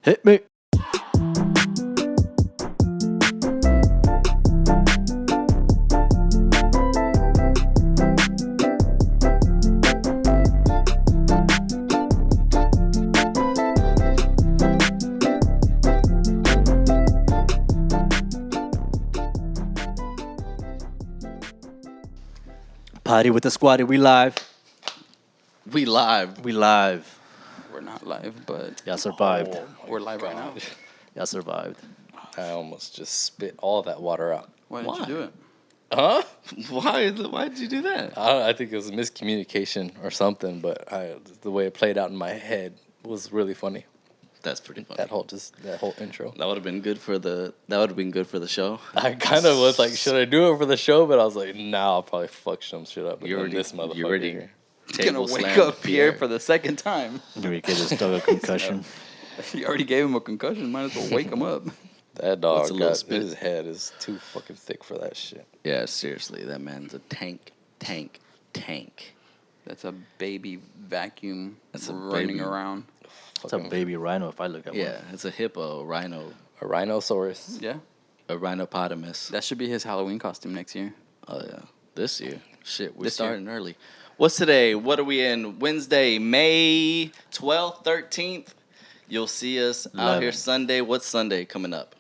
Hit me. Party with the squad. We live. We live. We live. We're not live, but Y'all survived. we're live right now. Y'all survived. I almost just spit all that water out. Why didn't you do it? Huh? Why did you do that? I think it was miscommunication or something, but the way it played out in my head was really funny. That's pretty funny. That whole intro. That would have been good for the show. I kind of was like, should I do it for the show? But I was like, nah, I'll probably fuck some shit up. You're already- this motherfucker you're already- here. Gonna wake up Pierre for the second time. Enrique just took a concussion. You already gave him a concussion. Might as well wake him up. That What's dog a little got spit? his head is too fucking thick for that shit. Yeah, seriously, that man's a tank. That's a baby vacuum That's a running baby. around. It's a baby rhino if I look at one. Yeah, it's a hippo, rhino, A rhinoceros. Yeah, a rhinopotamus. that should be his Halloween costume next year. Oh yeah, this year. Shit, we're This year. starting early. What's today? What are we in? Wednesday, May 12th, 13th. You'll see us out 11. here Sunday. What's Sunday coming up?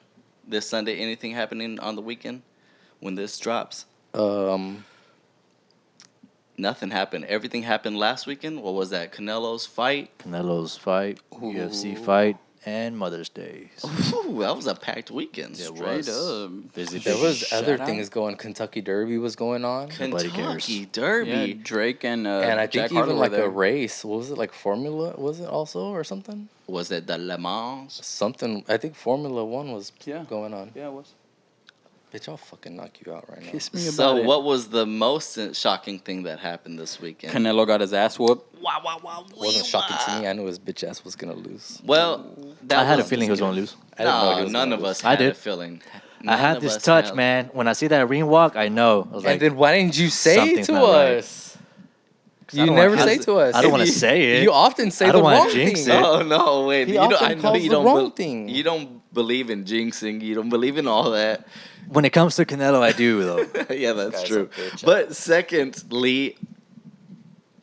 This Sunday, anything happening on the weekend when this drops? Nothing happened. Everything happened last weekend. What was that? Canelo's fight. Canelo's fight, UFC fight, and Mother's Day. Ooh, that was a packed weekend. Yeah, it Straight was. up. Busy, There busy. was Shout other out. things going. Kentucky Derby was going on. Nobody Kentucky cares. Derby. Yeah, Drake and And I Jack think Harlow even were like there. a race. What was it, like Formula? Was it also or something? Was it the Le Mans? Something. I think Formula One was Yeah. going on. Yeah, it was. Bitch, I'll fucking knock you out right now. Kiss me about So, it. what was the most shocking thing that happened this weekend? Canelo got his ass whooped. Wow. It wasn't shocking to me. I knew his bitch ass was gonna lose. Well, that I had a was- feeling he was going to lose. I didn't know he No, was none gonna of lose. us I had a did. feeling. I None had of this us touch, had- man. When I see that ring walk, I know. I was like, And then why didn't you say something's to not right. us? I You don't never want- say to us. I don't want to You- say it. You often say I the don't wanna wrong jinx thing. it. Oh no, wait! He You don't, often I know calls you the don't. wrong thing. You don't believe in jinxing. You don't believe in all that. When it comes to Canelo, I do, though. Yeah, that's guy's true. a bitch. But secondly,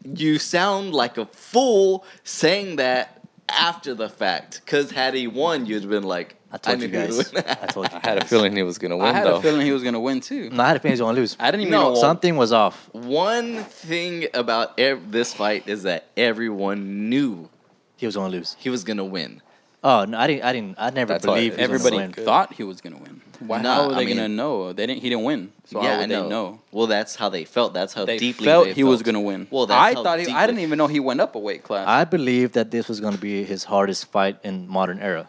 you sound like a fool saying that after the fact. Because had he won, you'd have been like, I told knew you he would guys. win. I told you I had a guys. feeling he was gonna win I had though. a feeling he was gonna win too. No, I had a feeling he was going to lose. I didn't even No, know Something was off. One thing about this fight is that everyone knew He was going to lose. he was gonna win. Oh, no, I never That's why believed he was everybody going to win. thought he was gonna win. Why? Nah, how were I they gonna mean- know? He didn't win. So yeah, how I would know. they know? Well, that's how they felt. That's how They deeply felt they he was felt. gonna win. Well, that's I how thought I deeply- didn't even know he went up a weight class I believed that this was going to be his hardest fight in modern era.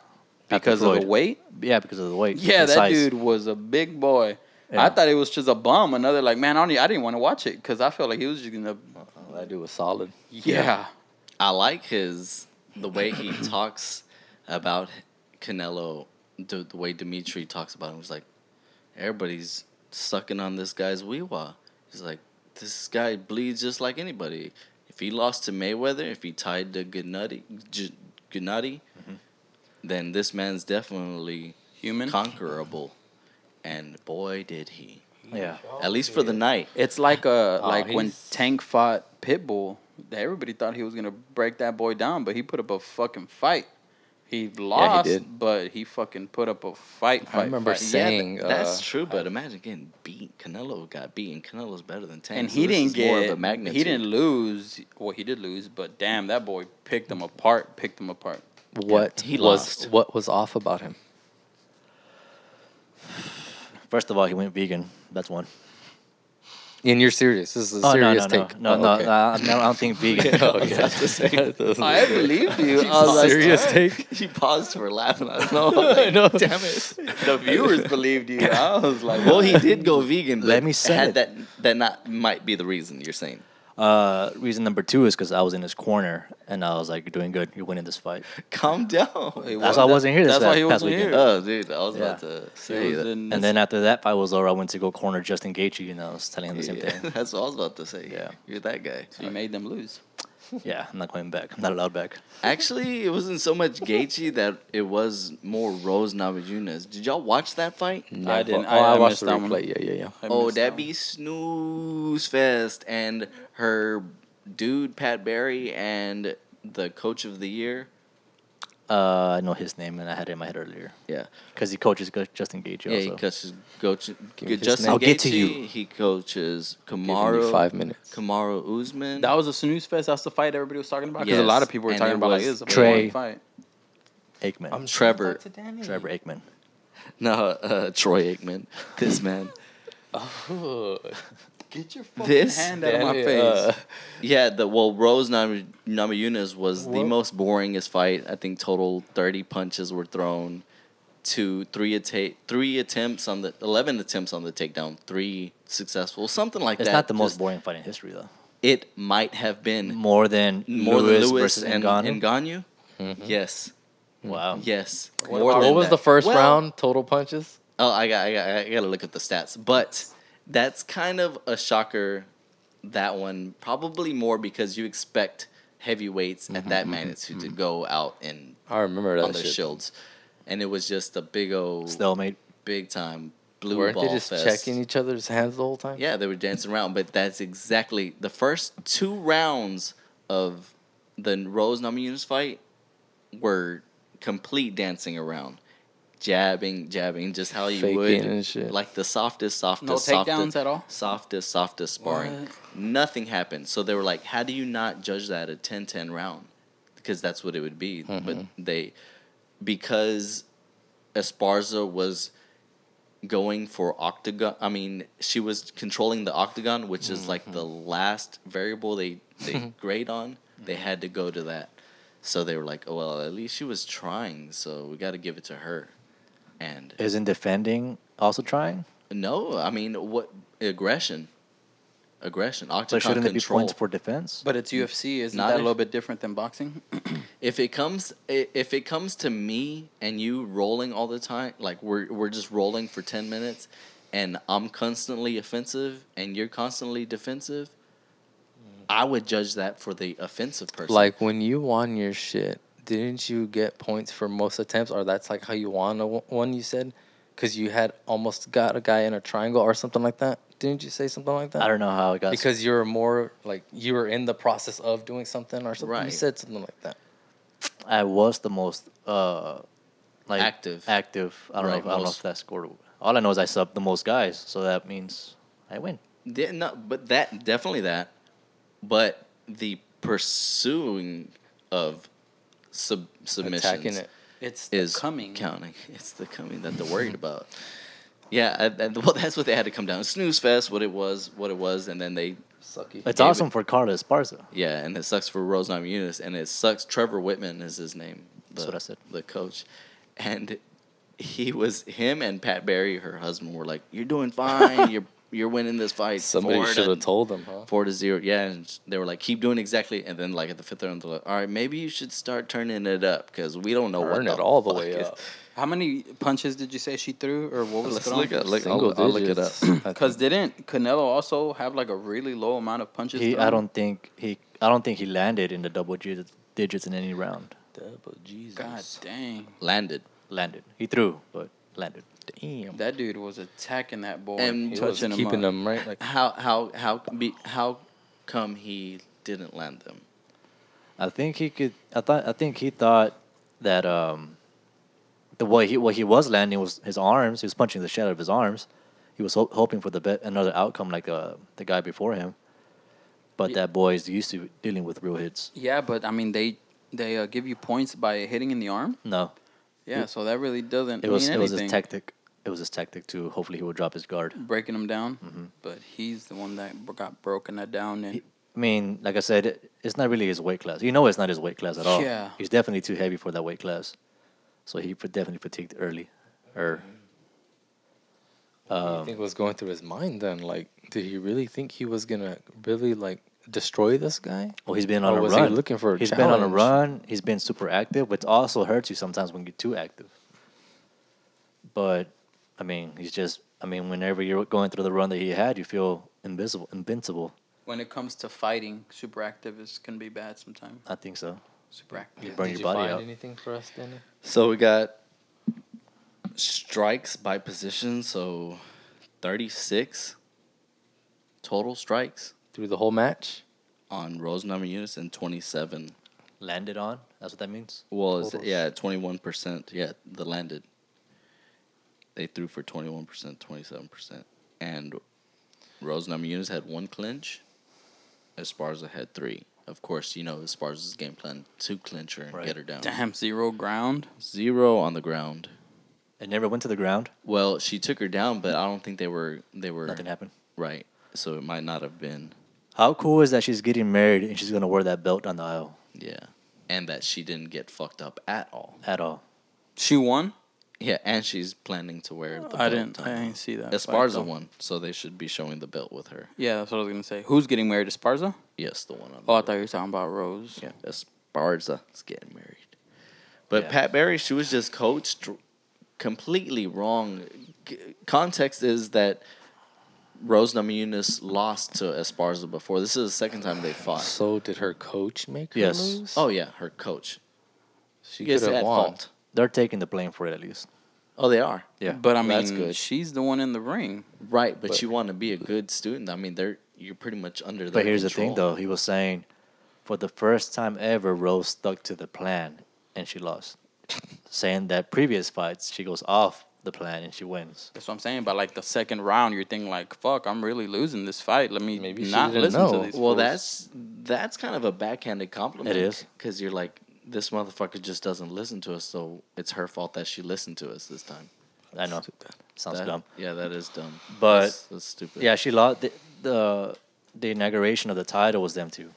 After because of the Floyd. weight. Yeah, because of the weight. Yeah, and that size. dude was a big boy. Yeah. I thought it was just a bum. Another like, man, I didn't want to watch it because I felt like he was just gonna. That dude was solid. Yeah. I like the way he talks about Canelo, the way Dimitri talks about him. He's like, everybody's sucking on this guy's wee-wah. He's like, this guy bleeds just like anybody. If he lost to Mayweather, if he tied to Gennady, then this man's definitely Human. conquerable. And boy, did he. Yeah. At least for the night. It's like when he's- Tank fought Pitbull. Everybody thought he was gonna break that boy down, but he put up a fucking fight. He lost, did. but he fucking put up a fight. I remember fight. saying That's true, but imagine getting beat. Canelo got beaten. Canelo's better than Tank. And so he this didn't is more of a get. magnitude. He didn't lose. Well, he did lose, but damn, that boy picked him apart. what he was lost. what was off about him. First of all, he went vegan. That's one. And you're serious. This is a Oh, serious no. take. No, Oh, no, okay. I don't think vegan. Okay. I believed you. I was like, Serious take. He paused for laughing. I know. Like, know. Damn it. the viewers believed you. I was like, Well, he did go vegan. But Let me say had it. that not might be the reason you're saying. Reason number 2 is because I was in his corner, and I was like, you're doing good. You're winning this fight. Calm down. That's why I wasn't here this That's why he past wasn't weekend. here. Oh, dude, I was about Yeah. to He say was that. in- And then after that fight was over, I went to go corner Justin Gaethje, and I was telling him the same Yeah, thing. that's what I was about to say. Yeah. You're that guy. So you made them lose. Yeah, I'm not going back. I'm not allowed back. Actually, it wasn't so much Gaethje that it was more Rose Namajunas. Did y'all watch that fight? I didn't. Oh, I watched missed the that one. replay. Yeah. I Oh, missed that that one. be snooze fest. And her dude, Pat Barry, and the coach of the year. I know his name, and I had it in my head earlier. Yeah. Because he coaches Justin Gaethje Yeah, he also. coaches Give me his Justin name. I'll get to Gaethje. you. He coaches Give me Kamaru. 5 minutes. Kamaru Usman. That was a snooze fest. That's the fight everybody was talking about. Because a lot of Yes, people were and talking it about like was it was a Trey. boring fight. Aikman. I'm Trevor. Trevor Aikman. No, Troy Aikman. This man. Oh, Get your fucking This- hand out of my Danny, face. Yeah, Rose Namajunas was the What? most boringest fight. I think total 30 punches were thrown, 3 attempts on the 11 attempts on the takedown, 3 successful, something like It's that. not the most Just- boring fight in history, though. It might have been More than Lewis versus and Ngannou. Ngannou. Yes, Wow. yes. What More about- than what was that. the first Well, round total punches? Oh, I got to look at the stats, but that's kind of a shocker. That one probably more because you expect heavyweights at that magnitude to go out and I remember on that their shit. shields, and it was just a big old Stalemate. big time blue Weren't ball they just fest. checking each other's hands the whole time? Yeah, they were dancing around, but that's exactly the first 2 rounds of the Rose Namajunas fight were complete dancing around. Jabbing, just how you Faking would, and shit. like the softest, No takedowns at all? softest sparring. What? Nothing happened. So they were like, "How do you not judge that a 10-10 round?" Because that's what it would be. But because Esparza was going for octagon. I mean, she was controlling the octagon, which is like the last variable they grade on. They had to go to that. So they were like, "Oh well, at least she was trying. So we got to give it to her." And Isn't defending also trying? no, I mean, what aggression? Octagon But shouldn't it be control. points for defense? But it's UFC. Isn't Not that a if- little bit different than boxing? If it comes to me and you rolling all the time, like we're just rolling for 10 minutes, and I'm constantly offensive and you're constantly defensive, I would judge that for the offensive person. Like when you won your shit, didn't you get points for most attempts, or that's like how you won one? You said because you had almost got a guy in a triangle or something like that. Didn't you say something like that? I don't know how it got. Because you were more like you were in the process of doing something or something. You Right. said something like that. I was the most like Active. Active. I don't Right, know. I don't know most- if that scored. All I know is I subbed the most guys, so that means I win. Yeah, no, but that definitely that, but the pursuing of submissions Attacking it. It's is coming. counting. It's the coming that they're worried about. Yeah, well, that's what they had to come down. Snooze fest, what it was, and then they, Sucky. It's Gave awesome it- for Carlos Esparza. yeah, and it sucks for Rose Namajunas, and it sucks. Trevor Whitman is his name. That's what I said. The coach, and him and Pat Barry, her husband, were like, "You're doing fine. You're winning this fight." Somebody 4 should to- have told them, huh? 4-0. Yeah, and they were like, "Keep doing exactly." And then like at the 5th round, they're like, "All right, maybe you should start turning it up because we don't know what Turn it all the fuck way is-" up. How many punches did you say she threw, or what was Let's thrown? look at Single I'll look it up. digits. I think. Because didn't Canelo also have like a really low amount of punches? I thrown? don't think he landed in the double digits in any round. Double Jesus. God dang, Landed. Landed. He threw, but landed. Damn. that dude was attacking that boy, And He was touching him keeping up. them right. Like How come he didn't land them? I think he could. I think he thought that the way what he was landing was his arms. He was punching the shit out of his arms. He was hoping for another outcome like the guy before him. But that boy is used to dealing with real hits. Yeah, but I mean they give you points by hitting in the arm. No, Yeah, so that really doesn't it was mean it was anything. his tactic. It was his tactic to hopefully he would drop his guard. Breaking him down, Mm-hmm. but he's the one that got broken that down. And I mean, like I said, it's not really his weight class. You know, it's not his weight class at all. Yeah. He's definitely too heavy for that weight class. So he definitely fatigued early. what do you think was going through his mind then? Like, did he really think he was gonna really like destroy this guy? Well, he's been on Or a was he run. looking for a He's been on a challenge? run. He's been super active, which also hurts you sometimes when you're too active. But I mean, whenever you're going through the run that he had, you feel invincible. When it comes to fighting, super activists can be bad sometimes. I think so. Super active. Burn Did your you body find out. anything for us, Danny? So we got strikes by position. So 36 total strikes Through the whole match? on Rose Namajunas and 27. Landed on. That's what that means. Well, it's, Totals. yeah, 21%. Yeah, the landed. They threw for 21%, 27%. And Rose Namajunas had 1 clinch. Esparza had 3. Of course, you know Esparza's game plan to clinch her and Right. get her down. Damn, 0 ground. 0 on the ground. It never went to the ground. Well, she took her down, but I don't think they were Nothing happened. right. So it might not have been. How cool is that she's getting married and she's gonna wear that belt on the aisle Yeah. And that she didn't get fucked up at all. at all? She won? Yeah, and she's planning to wear the belt. I didn't see that. fight, Esparza though. won, so they should be showing the belt with her. Yeah, that's what I was going to say. Who's getting married? Esparza? Yes, the one on Oh, I thought you were talking about Rose. Yeah, Esparza is getting married. But Yeah. Pat Barry, she was just coached completely wrong. Context is that Rose Namajunas lost to Esparza before. This is the second time they fought. So did her coach make her Yes. lose? Oh, yeah, her coach. she Yes, could have at won. fault. They're taking the blame for it at least. Oh, they are. Yeah. But I That's mean, good. she's the one in the ring. Right, but you want to be a good student. I mean, you're pretty much under their But here's the thing, control. though. He was saying, for the first time ever, Rose stuck to the plan and she lost. Saying that previous fights, she goes off the plan and she wins. That's what I'm saying. But like the second round, you're thinking like, "Fuck, I'm really losing this fight. Let me Maybe she not didn't listen know. to these." Well, fools." that's kind of a backhanded compliment. It is. Because you're like, this motherfucker just doesn't listen to us, so it's her fault that she listened to us this time. I know. Sounds dumb. Yeah, that is dumb. But, that's stupid. Yeah, she lost. The inauguration of the title was them two.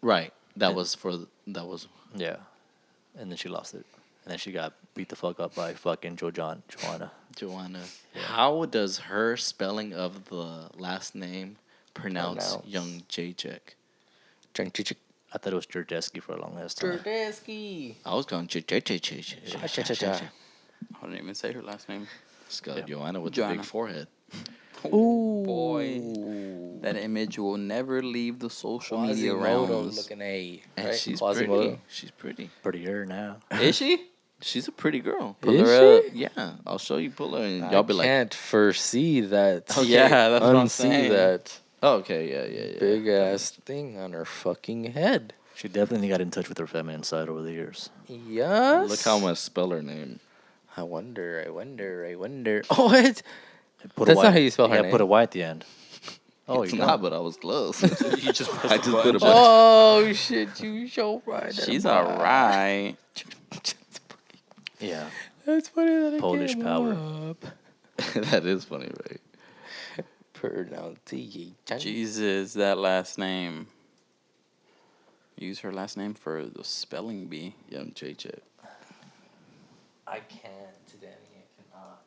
Right. That And- was that was Yeah. And then she lost it. And then she got beat the fuck up by fucking Joanna. Joanna. How does her spelling of the last name pronounce Pronounce. young Jacek? I thought it was Jurdeski for a long ass time. Jordeski. I was going Jacek. I didn't even say her last name. It's got Joanna with the Joanna. big forehead. Ooh, boy, that image will never leave the social media Quasimodo realms. looking A. And Right? she's Quasimodo. pretty. She's pretty. Prettier now. Is she? She's a pretty girl. Pull Is her up. she? Yeah, I'll show you. Pull her, and y'all I be like, can't foresee that. Okay. Yeah, that's what I'm Unsee saying. that oh, okay, yeah. big ass thing on her fucking head. She definitely got in touch with her feminine side over the years. Yes. Look how much spell her name. I wonder. Oh, what? Put That's not how you spell her Yeah, name. put a Y at the end. Oh, It's you not, know. but I was close. You just I just put a bunch. Oh shit! You show right. She's alright. Yeah. That's funny that it Polish came power. up. That is funny, right? Pronunciation. Jesus, that last name. Use her last name for the spelling bee. Young Jacek. I can't, Danny. I cannot.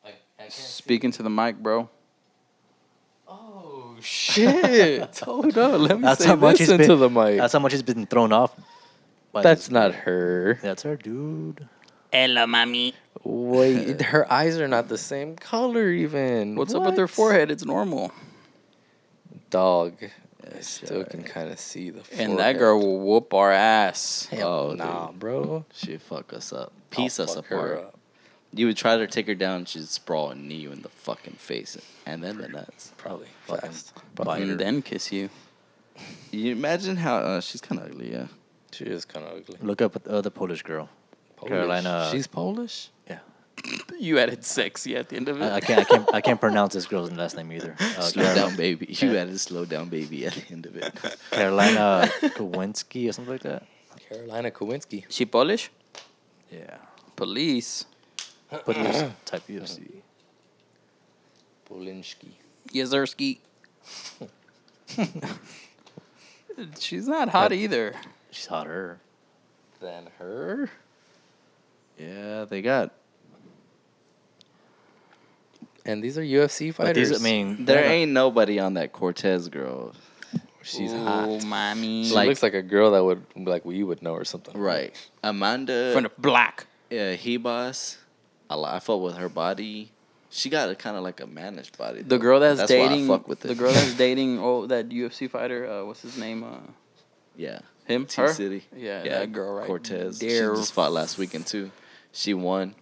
I can't. Speaking to the mic, bro. Oh shit! Hold on. Let me That's say how much this he's into been. the mic. That's how much he's been thrown off. by That's this- not her. That's her, dude. Hello, mommy. Wait, her eyes are not the same color even. What's up with her What? forehead? It's normal. Dog. I still can kind of see the forehead. And that girl will whoop our ass. Hell Oh, nah, dude. bro. She'd fuck us up. Piece I'll us fuck her apart. up. You would try to take her down, she'd sprawl and knee you in the fucking face. And then the nuts. Probably Fucking fast. bite her. And then kiss you. You imagine how she's kind of ugly, yeah. She is kind of ugly. Look up at the other Polish girl. Carolina- She's Polish. Yeah. You added sexy at the end of it. I can't pronounce this girl's last name either. Slow down, baby. You added slow down, baby at the end of it. Carolina Kowinski or something like that. Carolina Kowinski. She Polish? Yeah. Police. But UFC, type UFC. Polinsky. Yazerski. She's not hot either. She's hotter. Than her? Yeah, they got. And these are UFC But fighters. these, I mean, There they're not- ain't nobody on that Cortez girl. she's Ooh, hot. mommy. She Like- looks like a girl that would, like, we would know or something. Right. Amanda From the black. Hebas. I fought with her body. She got a kind of like a managed body. The though. girl that's dating, why I fuck with it. the girl that's dating, that UFC fighter, what's his name? Yeah. Him, T her, City. yeah, that girl right Cortez. there. She just fought last weekend too. She won,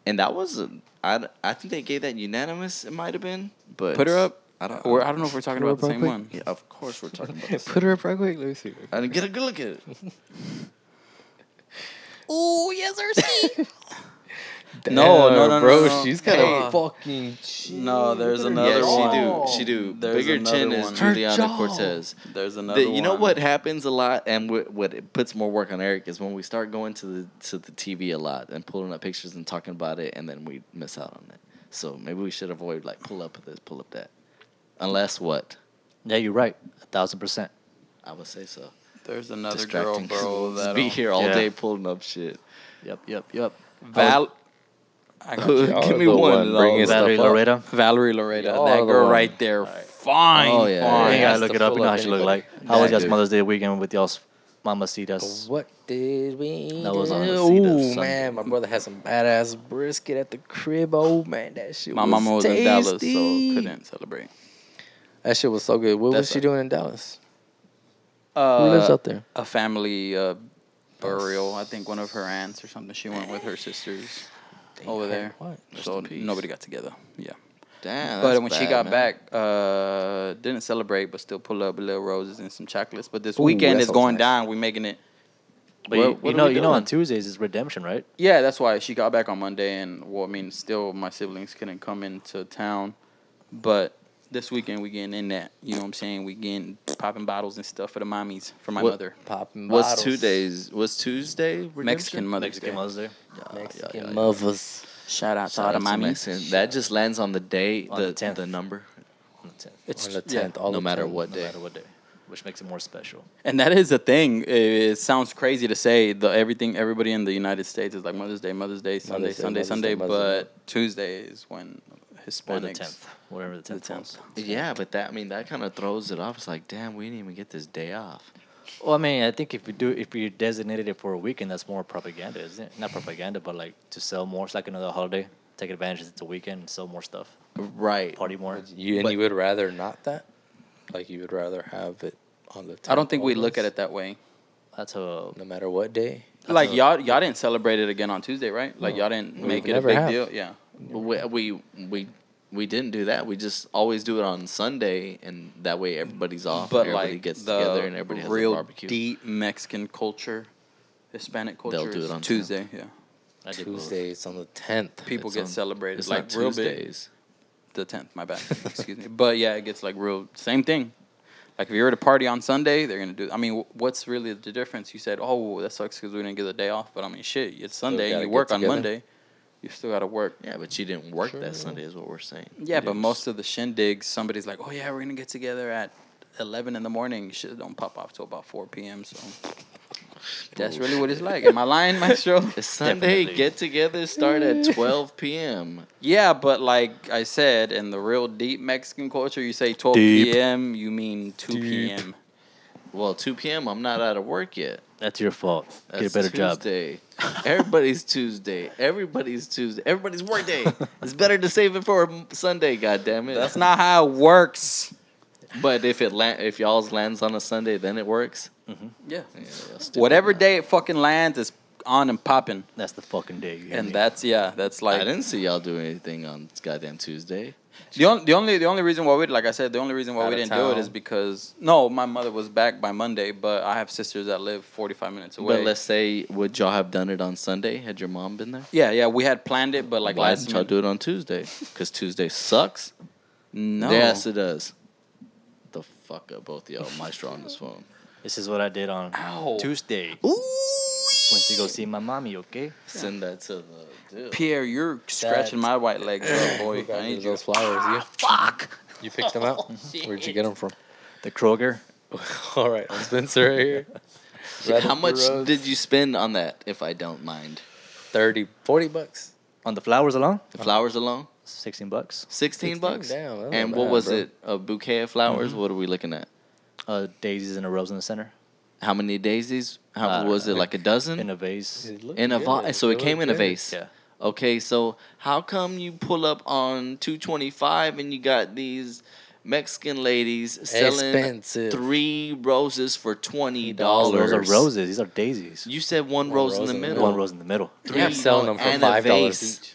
and that was I think they gave that unanimous. It might have been, but Put her up. I don't. Or I don't know if we're talking Put her about the up same real one. Yeah, of course we're talking about. Put her up right quick. Let me see. I didn't get a good look at it. Oh yes, sir. No, bro. no. She's got Hey. a fucking chin. No, there's Look at her another Yeah, one. she do. There's Bigger chin another is one. Her Juliana jaw. Cortez. There's another one. You know what happens a lot, and what it puts more work on Eric is when we start going to the TV a lot and pulling up pictures and talking about it, and then we miss out on it. So maybe we should avoid like pull up this, pull up that, unless what Yeah, you're right. 1,000%. I would say so. There's another girl, Distracting. bro. Just That be here all Yeah. day pulling up shit. Yep. Val. I got you. Give me the one. one and bringing I'll- stuff Valerie up. Loretta. Valerie Loretta. Y'all That are the girl one. right there. Fine. Oh, yeah. Fine. You has gotta look to it up. You pull know up how she look anybody. like. How was That y'all's dude. Mother's Day weekend with y'all's mamacitas? What did we That was do? on a seat of Ooh, Sunday. man, my brother had some badass brisket at the crib. Oh man, that shit My was mama was in Dallas, so tasty. couldn't celebrate. That shit was so good. What was That's she doing in Dallas? Who Uh, lives out there? A family burial. I think one of her aunts or something. She went with her sisters over there. What? So in peace. nobody got together. Yeah. Damn. But that's when she bad, got man. back, didn't celebrate, but still pulled up little roses and some chocolates. But this Ooh, weekend that is sounds going nice. down. We're making it. But What- you what are know, we you know, on doing? Tuesdays is redemption, right? Yeah, that's why she got back on Monday, and still my siblings couldn't come into town, but this weekend we getting in that. You know what I'm saying? We getting popping bottles and stuff for the mommies, for my What- mother. Popping Was bottles. 2 days? Was Tuesday redemption? Mexican Mother's Mexican Day. Mother's Day. Mexican yeah. mothers. Shout out to Shout all the out to mommies. Mexican. That just lands on the day, On the the 10th. the number, On the 10th. It's On the yeah. 10th, all no the matter 10th. what No day. matter what day, which makes it more special. And that is the thing. It sounds crazy to say. Everybody in the United States is like Mother's Day, Sunday, Day, Sunday, Mother's Sunday. Day, Mother's Day. But Tuesday is when Or the Hispanics. 10th. Whatever the 10th falls. Yeah, but that kind of throws it off. It's like, damn, we didn't even get this day off. Well, I mean, I think if you designated it for a weekend, that's more propaganda, isn't it? Not propaganda, but like to sell more. It's like another holiday. Take advantage that it's a weekend and sell more stuff. Right. Party more. You But- would rather not that? Like you would rather have it on the 10th I don't think we look at always? it that way. That's a No matter what day? Like y'all didn't celebrate it again on Tuesday, right? Like y'all didn't we make it a never big have. deal. Yeah. We didn't do that. We just always do it on Sunday, and that way everybody's off. But and everybody like gets the together, and everybody has a real barbecue. deep Mexican culture, Hispanic culture, They'll do is it on Tuesday. Yeah. I did both. Tuesday, it's on the 10th. People It's get on- celebrated It's like not real big. Tuesdays. The 10th, my bad. Excuse me. But yeah, it gets like real same thing. Like if you're at a party on Sunday, they're gonna do. I mean, what's really the difference? You said, "Oh, that sucks because we didn't get the day off." But I mean, shit, it's Sunday and gotta you get work on together. Monday. You still gotta work. Yeah, but you didn't work that Sunday, is what we're saying. Yeah, You but didn't most of the shindigs, somebody's like, "Oh yeah, we're gonna get together at 11 in the morning." Shit don't pop off till about 4 p.m. So that's really what it's like. Am I lying, Maestro? The Sunday Definitely. get-togethers start at 12 p.m. Yeah, but like I said, in the real deep Mexican culture, you say 12 Deep. p.m., you mean 2 Deep. p.m. Well, 2 p.m. I'm not out of work yet. That's your fault. That's Get a better job. Tuesday. Everybody's Tuesday. Everybody's Tuesday. Everybody's work day. It's better to save it for Sunday. God damn it. That's not how it works. But if if y'all's lands on a Sunday, then it works. Yeah. Yeah, stupid Whatever man. day it fucking lands is on and popping. That's the fucking day. You hear And me? that's I like didn't see y'all do anything on goddamn Tuesday. the only reason why like I said, the only reason why Out we of didn't do it town. is because no, my mother was back by Monday, but I have sisters that live 45 minutes away. But let's say, would y'all have done it on Sunday? Had your mom been there? yeah, we had planned it, but like Why last didn't y'all minute, do it on Tuesday? Because Tuesday sucks. no. Yes, it does. The fuck up, both of y'all. Maestro on this phone. This is what I did on Ow. Tuesday. Ooh. Went to go see my mommy, okay? Send that to the deal. Pierre, you're scratching my white legs, up, boy. Who got I you need you. those flowers? You? Fuck. You picked them out? Where'd you get them from? The Kroger. All right, Spencer right here. How much Rose. did you spend on that, if I don't mind? 30, 40 bucks. On the flowers alone? The flowers alone? $16. 16 bucks? Damn, that's And not what bad, was bro. it? A bouquet of flowers? What are we looking at? Daisies and a rose in the center. How many daisies? I How don't was know. it? Like a dozen? In a vase. It looked In a good. vase. So it came looked in a good. vase. Yeah. Okay, so how come you pull up on 225 and you got these Mexican ladies selling Expensive. 3 roses for $20? Those are roses. These are daisies. You said one One rose in rose the in the middle. One rose in the middle. They have selling them for and a $5 vase. each.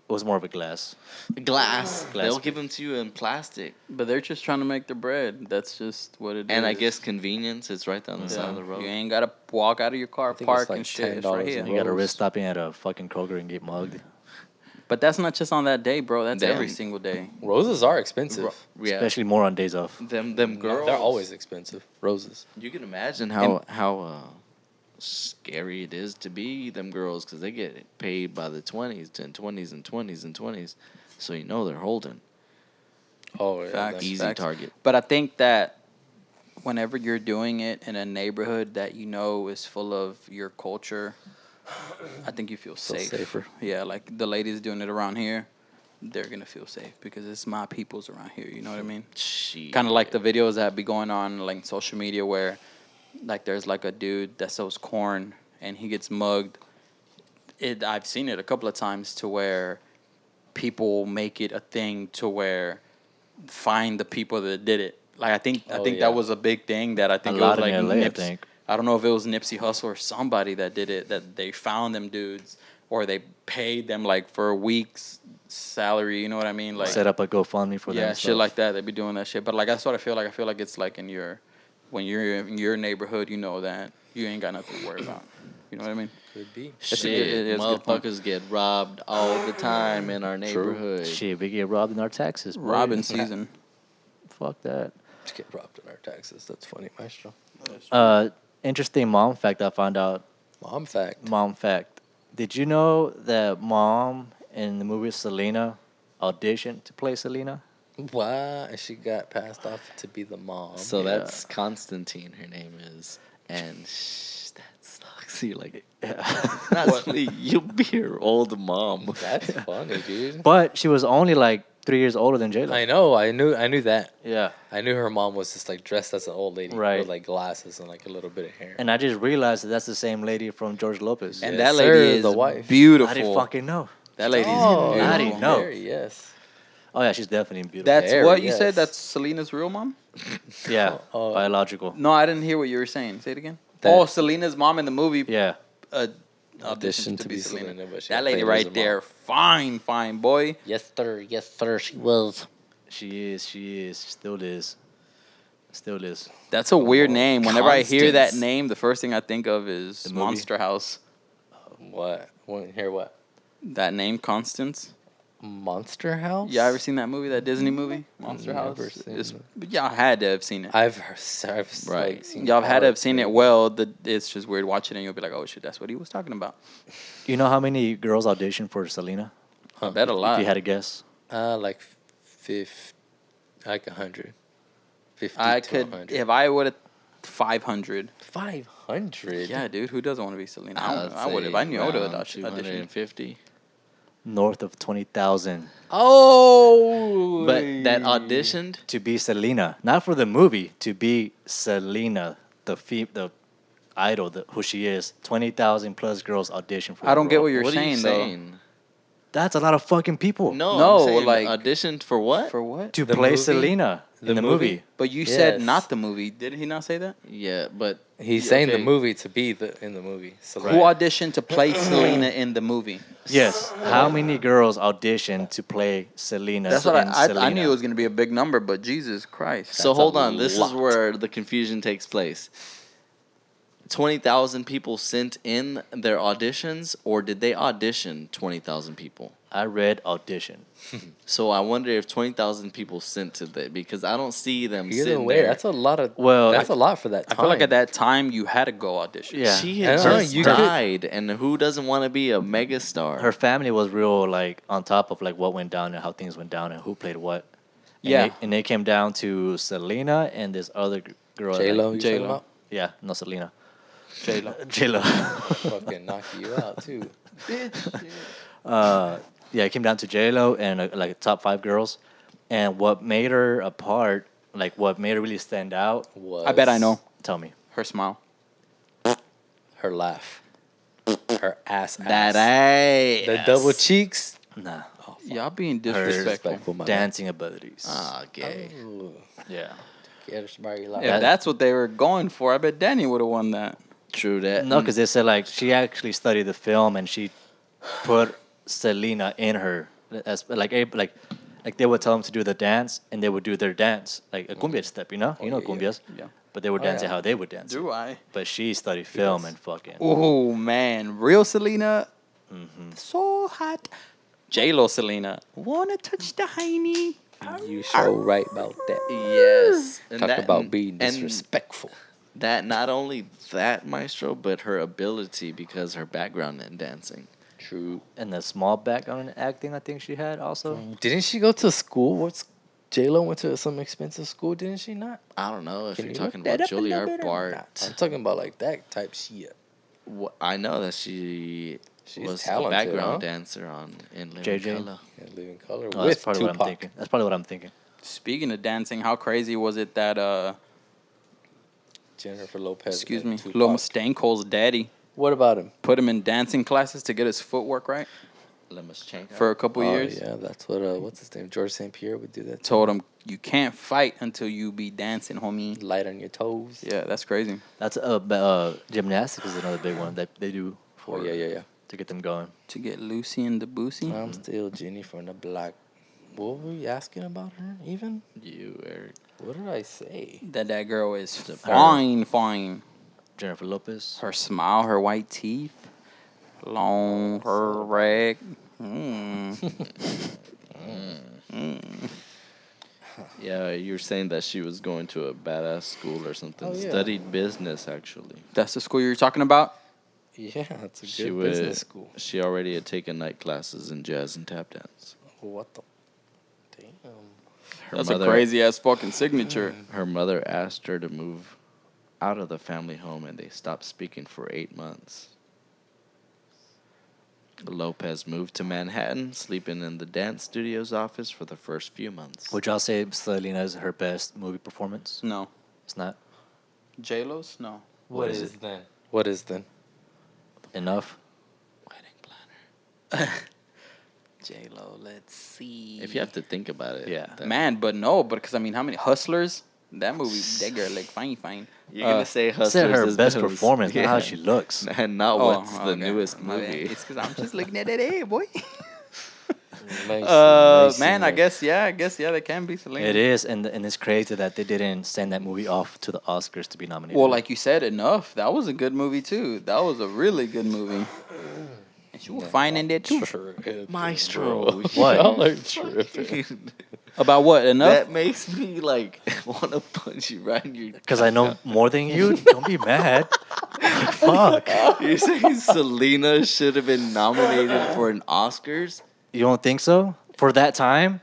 It was more of a glass. Glass. Glass They'll vase. give them to you in plastic. But they're just trying to make their bread. That's just what it is. And I guess convenience. It's right down the side of the you road. ain't gotta walk out of your car, I think park it's like and shit. It's right $10 here. a You got to Rose. risk stopping at a fucking Kroger and get mugged. But that's not just on that day, bro. That's Damn. every single day. Roses are expensive. Yeah. Especially more on days off. Them No, girls. they're always expensive. Roses. You can imagine how scary it is to be them girls because they get paid by the 20s and 20s and 20s and 20s. So you know they're holding. Oh, yeah. Facts. Easy target. But I think that whenever you're doing it in a neighborhood that you know is full of your culture, I think you feel safe. safer. Yeah, like the ladies doing it around here, they're gonna feel safe because it's my people's around here. You know what I mean? Shit. Kind of like the videos that be going on like social media where, like, there's like a dude that sells corn and he gets mugged. I've seen it a couple of times to where people make it a thing to where find the people that did it. Like I think Oh, that was a big thing that I think A it was lot in like LA, I Nips. think. I don't know if it was Nipsey Hussle or somebody that did it, that they found them dudes or they paid them like for a week's salary, you know what I mean? Like Set up a GoFundMe for them. yeah, and shit stuff. like that. They be doing that shit. But like that's what I feel like. I feel like it's like when you're in your neighborhood, you know that you ain't got nothing to worry about. You know what I mean? Could be. Shit, it is a good point. motherfuckers get robbed all the time in our neighborhood. Shit, we get robbed in our taxes. boy. Robin season. Fuck that. To get robbed in our taxes. That's funny, Maestro. Interesting mom fact I found out. Mom fact. Mom fact. Did you know that mom in the movie Selena auditioned to play Selena? Why? And she got passed off to be the mom. So that's Constantine, her name is. And that sucks. You're like, that's funny. You'll be your old mom. That's funny, dude. But she was only like 3 years older than J-Lo. I know. I knew that. Yeah. I knew her mom was just like dressed as an old lady Right. with like glasses and like a little bit of hair. And I just realized that that's the same lady from George Lopez. And Yes, that lady sir, is the wife. beautiful. I didn't fucking know. That lady's Oh, beautiful. I didn't know. Very, yes. Oh yeah, she's definitely beautiful. That's Very, what you yes. said? That's Selena's real mom? yeah, Oh. biological. No, I didn't hear what you were saying. Say it again. That- Oh, Selena's mom in the movie Yeah. auditioned to be Selena. but she That lady played as a right mom. there, fine boy. Yes, sir. Yes, sir. She was. She is, still is. That's a weird name. Whenever I hear that Constance. name, the first thing I think of is The movie? Monster House. What? Want to hear what? That name, Constance. Monster House? Y'all ever seen that movie, that Disney movie, Monster Never House? seen It's, it. y'all had to have seen it. I've Right. like, seen Y'all had to have parts, seen it. maybe. Well, it's just weird watching it and you'll be like, oh shit, that's what he was talking about. You know how many girls auditioned for Selena? I bet a If lot. you had to guess. Like 50, like 100. 50 I to could, 100. if I would have 500. 500? Yeah, dude, who doesn't want to be Selena? I'd I would, if I knew I would have around auditioned. 250. North of 20,000 Oh! But that auditioned? to be Selena, not for the movie, to be Selena, the idol, who she is. 20,000 plus girls audition for. I don't the get role. what you're What are you saying, though. saying? That's a lot of fucking people. No, No, I'm saying like- auditioned for what? For what? To The play movie? Selena in the movie. But you said Yes. not the movie. Did he not say that? Yeah, but He's yeah, saying okay. the movie to be in the movie. So Who auditioned to play Selena in the movie? Yes. How many girls auditioned to play Selena? That's what in I Selena? knew it was going to be a big number, but Jesus Christ. So That's hold a on, this is lot. where the confusion takes place. 20,000 people sent in their auditions, or did they audition 20,000 people? I read audition. So I wonder if 20,000 people sent to that, because I don't see them Either sitting way, there. that's a lot of. Well, that's a lot for that I time. feel like at that time you had to go audition. Yeah. She I had don't know, just you could- died, and who doesn't want to be a megastar? her family was real like on top of like what went down and how things went down and who played what. And Yeah. and they came down to Selena and this other girl. J-Lo, like- you talking about? yeah, no Selena. J-Lo. J-Lo. Fucking knock you out, too. Yeah, it came down to J-Lo and like top 5 girls. And what made her apart, like what made her really stand out, Was I bet I know. tell me. Her smile. her laugh. Her ass. That ass. The double cheeks. Nah. Y'all being Her disrespectful. my dancing abilities. Ah, gay. Ooh. Yeah. If If that's what they were going for, I bet Danny would have won that. True that. No, because they said like she actually studied the film and she put Selena in her as like they would tell them to do the dance and they would do their dance like a cumbia step, you know yeah, yeah. cumbias, Yeah. but they would dance it how they would dance it. Do I? But she studied film and fucking. Oh man, real Selena, so hot. J-Lo Selena, wanna touch the hiney? You so right about that. Yes. And Talk that, about being and disrespectful. that not only that, Maestro, but her ability because her background in dancing. True. And the small background in acting I think she had also. Didn't she go to school? J-Lo went to some expensive school, didn't she not? I don't know if Can you're you talking look that about up a little Juilliard bit or Bart. not? I'm talking about like that type shit. I know that she She's was talented, a background huh? dancer in Living JJ? Color. Yeah, Living Color Oh, that's with probably Tupac. what I'm thinking. That's probably what I'm thinking. Speaking of dancing, how crazy was it that Jennifer Lopez. excuse and me, Tupac. Loma Stanko's daddy What about him? put him in dancing classes to get his footwork right Lemaschenko. for a couple years? Yeah, that's what. What's his name? George St. Pierre would do that. Told him you can't fight until you be dancing, homie. Light on your toes. Yeah, that's crazy. That's gymnastics is another big one that they do for Oh yeah. to get them going. To get Lucy and the Boosie. I'm still Jenny from the block. What were we asking about her? Even You, Eric. what did I say? That girl is fine. Jennifer Lopez. Her smile, her white teeth, long her rag. Yeah, you were saying that she was going to a badass school or something. Oh, yeah. Studied business, actually. That's the school you're talking about? Yeah, it's a She good would. business school. She already had taken night classes in jazz and tap dance. What the? Damn. Her That's mother, a crazy ass fucking signature. Her mother asked her to move out of the family home, and they stopped speaking for 8 months. Lopez moved to Manhattan, sleeping in the dance studio's office for the first few months. Would y'all say Selena is her best movie performance? No. It's not J-Lo's? No. What is it? then? What is then? enough. Wedding planner. J-Lo, let's see. If you have to think about it. Yeah. that- Man, but no, because I mean, how many Hustlers? That movie, that girl, like, fine. You're going to say I Hustlers said her is best those. performance, not how Yeah. she looks. And not what's the okay. newest My bad. movie. It's because I'm just looking at that head, boy. Nice, Man, I nice. guess, they can be Selena. It is, and it's crazy that they didn't send that movie off to the Oscars to be nominated. Well, like you said, Enough. That was a good movie, too. That was a really good movie. And she was fine in there, too. Maestro. What? Y'all are tripping. About what? Enough? That makes me like want to punch you right in your. Because I know more than you. Don't be mad. Fuck. You're saying Selena should have been nominated for an Oscars? You don't think so? For that time?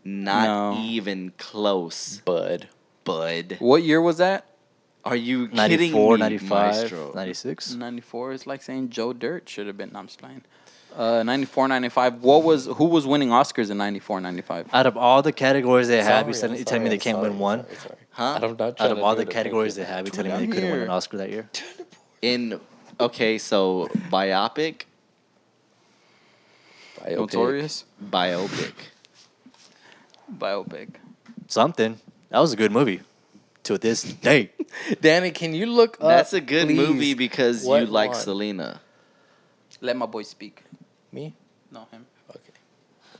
Not No. even close, Bud. bud. What year was that? Are you 94, kidding me, 95, Maestro? 96? 94 is like saying Joe Dirt should have been. No, I'm just playing. 94, 95. Who was winning Oscars in 94, 95? Out of all the categories they have, Sorry, you telling me they can't win one? Sorry. Huh? I'm not Out trying of to all do the it, categories they thank have, you telling me I'm they couldn't win here. an Oscar that year? Okay, so biopic, you. Notorious? biopic. Biopic. Something. That was a good movie. To this day. Danny, can you look up? That's a good please, movie because you what like one? Selena. Let my boy speak. Me? No, him. Okay.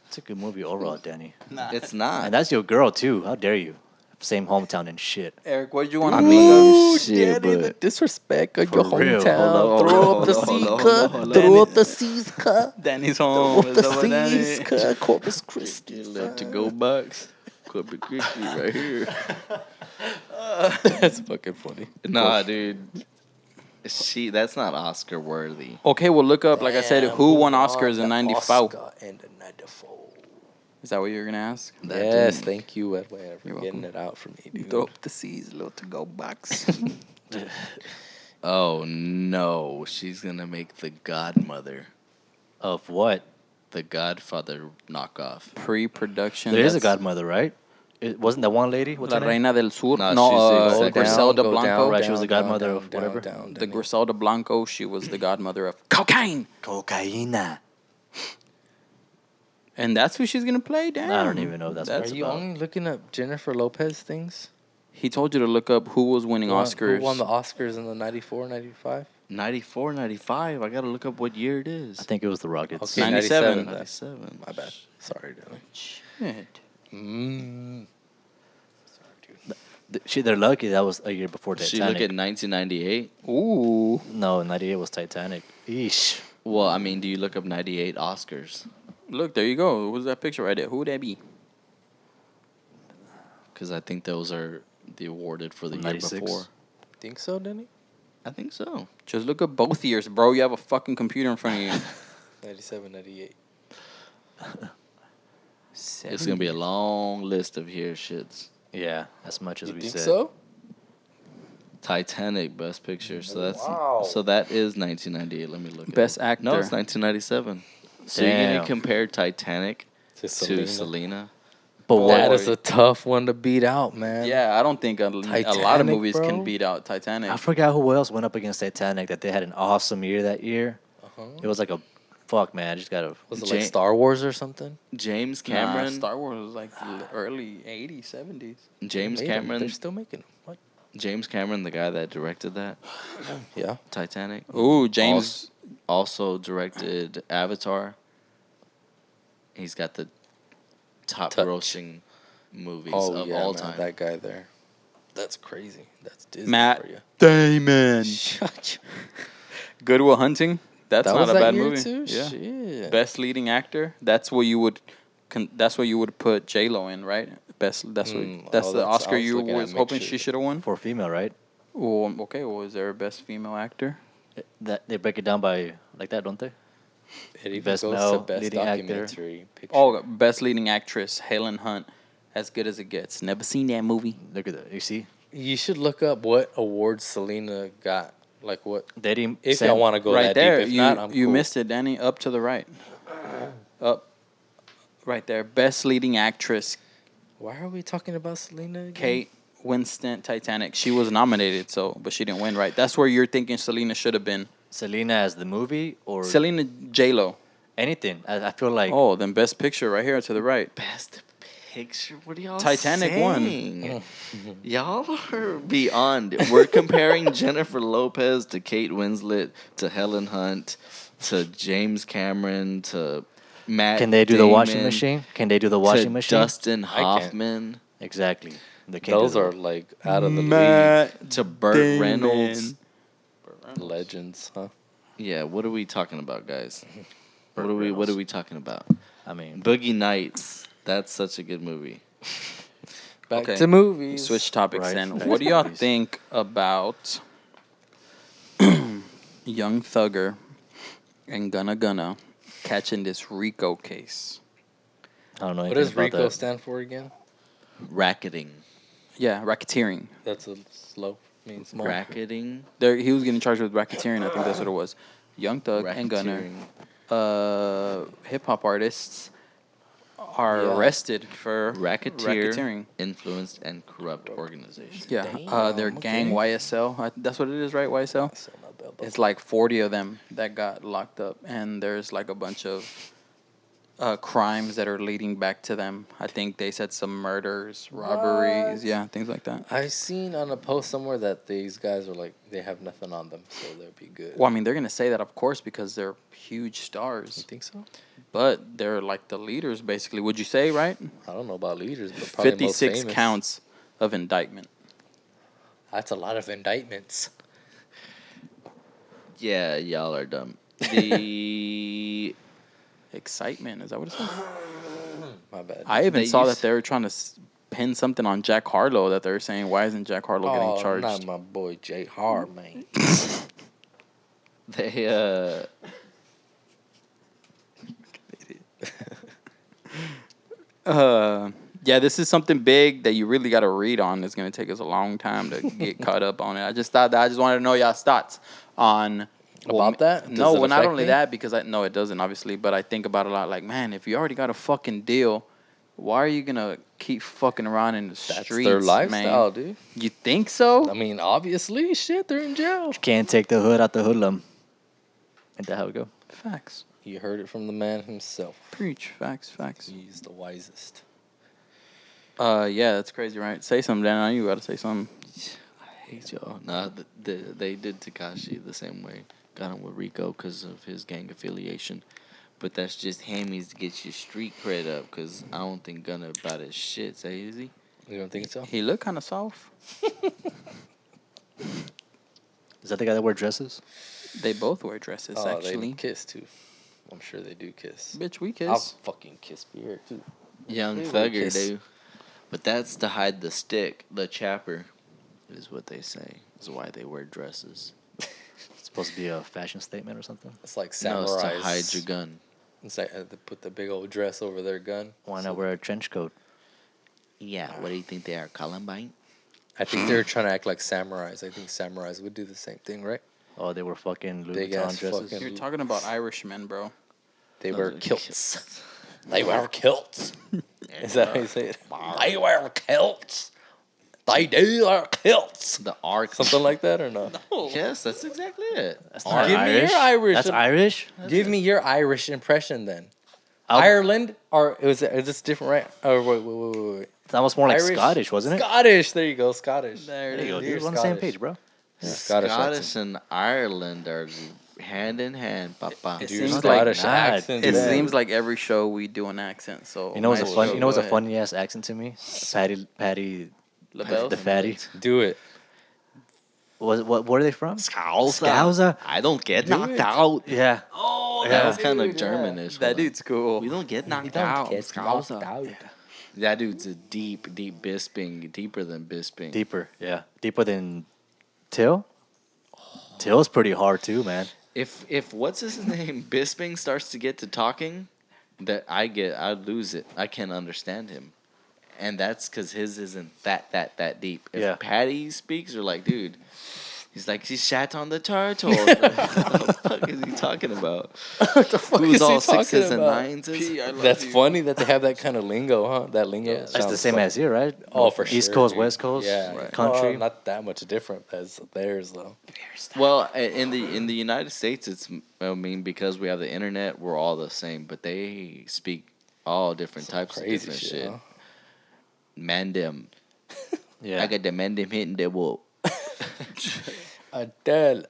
It's a good movie overall, Danny. Nah. It's not. And that's your girl, too. How dare you? Same hometown and shit. Eric, what did you want I to mean, Ooh, shit, Danny, the but disrespect of For your real. hometown. Hold on, Throw hold up the on, hold C on, cup. hold on. Throw up the C's cup. Danny's Throw home. up the C's cup. Corpus Christi. you let to go box. Corporate Christie right here. That's fucking funny. Nah, dude. That's not Oscar worthy. Okay, well, look up, like I said, who won Oscars in 95? Oscar and the 94. Is that what you were going to ask? Yes, didn't- thank you, Edwin, for You're getting welcome. it out for me, dude. Throw up the C's, little to go box. Oh no, she's gonna make the Godmother, Of what? the Godfather knockoff. Pre-production. There is a that's- godmother, right? It wasn't that one lady. What's La her name? Reina del Sur. No, No, she's the Go second. Griselda go Blanco. Right, she was the godmother of whatever. The Griselda Blanco, she was the godmother of cocaine. Cocaína. And that's who she's going to play? Damn. I don't even know if that's what Are it's you about. only looking up Jennifer Lopez things? He told you to look up who was winning Oscars. Who won the Oscars in the 94, 95? 94, 95. I gotta look up what year it is. I think it was the Rockets. Okay, 97. 97. My bad. Sorry, Dylan. Shit. They're lucky that was a year before Did Titanic. she look at 1998? Ooh. No, 98 was Titanic. Eesh. Well, I mean, do you look up 98 Oscars? Look, there you go. Who's that picture right there? Who would that be? Because I think those are the awarded for the year 96? before. Think so, Denny? I think so. Just look up both years, bro. You have a fucking computer in front of you. 97, 98. It's gonna be a long list of here shits. Yeah, as much as You we think said. so? Titanic Best Picture. So that's Wow. so that is 1998. Let me look. Best it up. actor. No, it's 1997. So you're Damn. gonna compare Titanic To to Selena? But That what? is a tough one to beat out, man. Yeah, I don't think a lot of Titanic, movies bro? can beat out Titanic. I forgot who else went up against Titanic that they had an awesome year that year. Uh-huh. It was like a fuck, man. I just gotta. Was it Ja- like Star Wars or something? James Nah, Cameron. Star Wars was like early 80s, 70s. James They made 'em. Cameron. They're still making them. What? James Cameron, the guy that directed that Yeah. Titanic. Ooh, James. Also directed Avatar. He's got the top Touch. grossing movies Oh, of yeah, all man, time. That guy there. That's crazy. That's Disney Matt for you. Damon. Shut Good Will Hunting. That's that not was a that bad year movie. too? Yeah. Shit. Best leading actor. That's what you would. That's what you would put J Lo in, right? Best. That's what. That's the Oscar I was you looking at was hoping mixture. she should have won. For female, right? Well, okay. Well, is there a best female actor? That they break it down by like that, don't they? It even Best goes male to best leading actor. documentary picture. Oh, best leading actress Helen Hunt. As good as it gets. Never seen that movie. Look at that. You see, You should look up what awards Selena got. Like what? they didn't. If send- y'all want to go Right that there. deep. If you not, I'm you cool. missed it, Danny. Up to the right. Up. Right there. Best leading actress Why are we talking about Selena again? Kate Winslet, Titanic. She was nominated, but she didn't win. Right. That's where you're thinking Selena should have been. Selena as the movie or Selena J Lo. anything. I feel like Oh, then best picture right here to the right. Best picture? What are y'all Titanic saying? Y'all are beyond. We're comparing Jennifer Lopez to Kate Winslet to Helen Hunt to James Cameron to Matt. can they do the washing Damon, machine? Can they do the to washing machine? Dustin I can't. Hoffman Exactly. They can't do Those the- are like out of the to Burt Reynolds. league. Legends, huh? Yeah, what are we talking about, guys? What are we talking about? I mean, Boogie Nights. That's such a good movie. Back Okay. to movies. Switch topics Right. then. Back What to do y'all movies. think about Young Thugger and Gunna catching this RICO case? I don't know. What anything does about RICO that. stand for again? Racketing. Yeah, racketeering. That's a slow. Means small. Racketing. He was getting charged with racketeering. I think that's what it was. Young Thug and Gunna, Racketeering. hip hop artists, are Yeah. arrested for Racketeer, racketeering. influenced, and corrupt organization. Yeah, their Damn, gang okay. YSL. That's what it is, right? YSL. So not bad, It's like 40 of them that got locked up, and there's like a bunch of crimes that are leading back to them. I think they said some murders, robberies, yeah, things like that. I seen on a post somewhere that these guys are like they have nothing on them, so they'll be good. Well, I mean, they're gonna say that, of course, because they're huge You stars, think so? but they're like the leaders, basically. Would you say, right? I don't know about leaders, but probably 56 most famous. counts of indictment. That's a lot of indictments. Yeah, y'all are dumb. The Excitement, is that what it says? My bad. I even They saw used- that they were trying to pin something on Jack Harlow, that they're saying, why isn't Jack Harlow getting charged? Not my boy Jay Hard, man. they Yeah, this is something big that you really got to read on. It's going to take us a long time to get caught up on it. I just wanted to know y'all's thoughts on About that? Does No, it well, not affect only me? that, because no, it doesn't, obviously. But I think about it a lot. Like, man, if you already got a fucking deal Why are you gonna keep fucking around in the That's streets, their lifestyle, man? dude. You think so? I mean, obviously, shit, they're in jail. Can't take the hood out the hoodlum. Ain't that how it go? Facts. You heard it from the man himself. Preach. Facts. Facts. He's the wisest. Yeah, that's crazy, right? Say something, Dan. I know you gotta say something. I hate y'all. Nah, they did Takashi the same way. Got him with Rico because of his gang affiliation. But that's just hammies to get your street cred up. Because I don't think Gunna about his shit. Say, is he? You don't think so? He looked kind of soft. Is that the guy that wear dresses? They both wear dresses, Oh, actually. they kiss too. I'm sure they do kiss. Bitch, we I'll kiss. fucking kiss beer too. Young They will thugger, kiss. dude. But that's to hide the stick. The chapper is what they say. Is why they wear dresses. It's supposed to be a fashion statement or something. It's like No, it's samurais. to hide your gun. It's like they put the big old dress over their gun. Why So not wear a trench coat? Yeah, what do you think they are, Columbine? I think they're trying to act like samurais. I think samurais would do the same thing, right? Oh, they were fucking Louis Big Vuitton ass dresses. fucking- You're talking about Irishmen, bro. They Those wear are kilts. They wear kilts. Is that how you say it? They wear kilts. They do wear kilts. The arc. Something like that or no? Yes, that's exactly it. That's not Give me your Irish. Irish. That's Irish. Give me your Irish impression then. I'll- Ireland or is this different, right? Oh wait. It's almost more like Irish- Scottish, wasn't it? Scottish. There you go, Scottish. There There you go, it dude. is. We're on the same Scottish. page, bro. Yeah, Scottish Scottish and Ireland are hand in hand, papa. It Dude, seems Scottish like- accents. It man. seems like every show we do an accent. So You know what's might a as fun? well You know what's go a ahead. funny ass accent to me? Patty, LaBelle? the fatty. Do it. What are they from? Scouser. Scouser. I don't get Do knocked it. out. Yeah. Oh, Yeah. That was kind of dude, yeah. Germanish. That hold on. dude's cool. We don't get knocked out. Scouser. That dude's a deep Bisping, deeper than Bisping. Deeper. Yeah. Deeper than Till. Till's pretty hard too, man. If what's his name Bisping starts to get to talking, I'd lose it. I can't understand him, and that's because his isn't that deep. If Yeah. Patty speaks, you're like, dude, he's like he shat on the turtle. Like, what the fuck is he talking about? What the fuck Who's is he all talking sixes and about? nines? P, I love That's you. funny that they have that kind of lingo, huh? That lingo. Yeah, That's the sounds same funny. as here, right? Oh, for sure. East Coast, dude. West Coast, Yeah, Right. country. Well, not that much different as theirs though. Well, in the United States, it's I mean because we have the internet, we're all the same, but they speak all different types of Crazy different shit. shit. Huh? Mandem. Yeah. I got the mandem hitting the wall. Adele.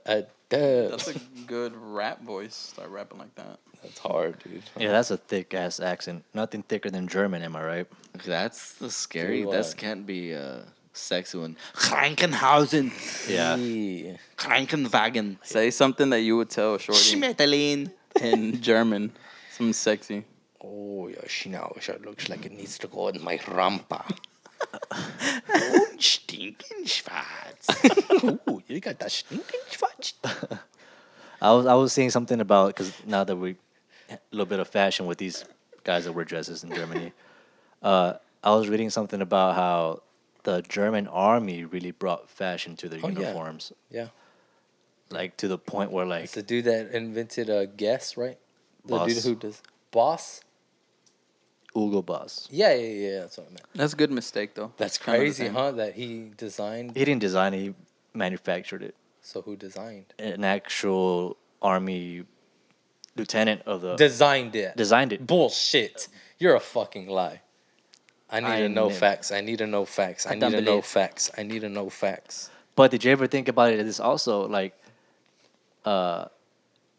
That's a good rap voice. Start rapping like that. That's hard, dude. Yeah, that's a thick ass accent. Nothing thicker than German, am I right? That's the scary. Do That what? can't be a sexy one. Krankenhausen. Yeah. Yeah. Krankenwagen. Say something that you would tell a shorty Schmetterling. in German. Something sexy. Oh, your Schnauzer looks like it needs to go in my rampa. Stinken schwarz. Ooh, you got that stinking schwarz. I was seeing something about because now that we a little bit of fashion with these guys that wear dresses in Germany. I was reading something about how the German army really brought fashion to their Oh, yeah. uniforms, Yeah. like to the point where like It's the dude that invented Guess, right? The Boss. dude who does Boss. Hugo Boss. Yeah. That's what I meant. That's a good mistake, though. That's Kind of the crazy, same. huh? That he designed. He didn't design it; he manufactured it. So who designed? An actual army lieutenant of the Designed it. designed it. Bullshit. You're a fucking lie. I need I to know never- facts. I need to know facts. I I need don't to know believe. facts. I need to know facts. But did you ever think about it as also like,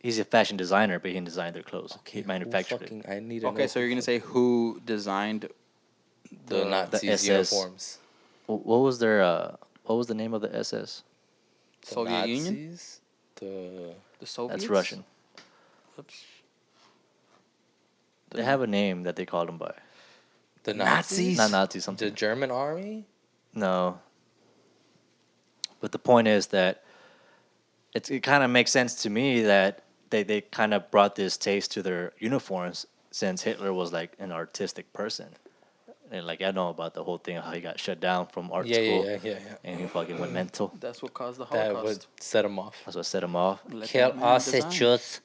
he's a fashion designer, but he didn't design their clothes. He manufactured it. I need to know. Okay, so you're gonna say who designed the Nazis SS. uniforms? What was their what was the name of the SS? The Soviet Union? Nazis? The the Soviets? That's Russian. Oops. They have a name that they called them by. the Nazis? Not Nazi The something. German army? No. But the point is that it kind of makes sense to me that they kind of brought this taste to their uniforms since Hitler was like an artistic person. And like I know about the whole thing of how he got shut down from art school Yeah. and he fucking went mental. That's what caused the That Holocaust. would set him off. That's what set him off. Let Kill that man us, design. choose.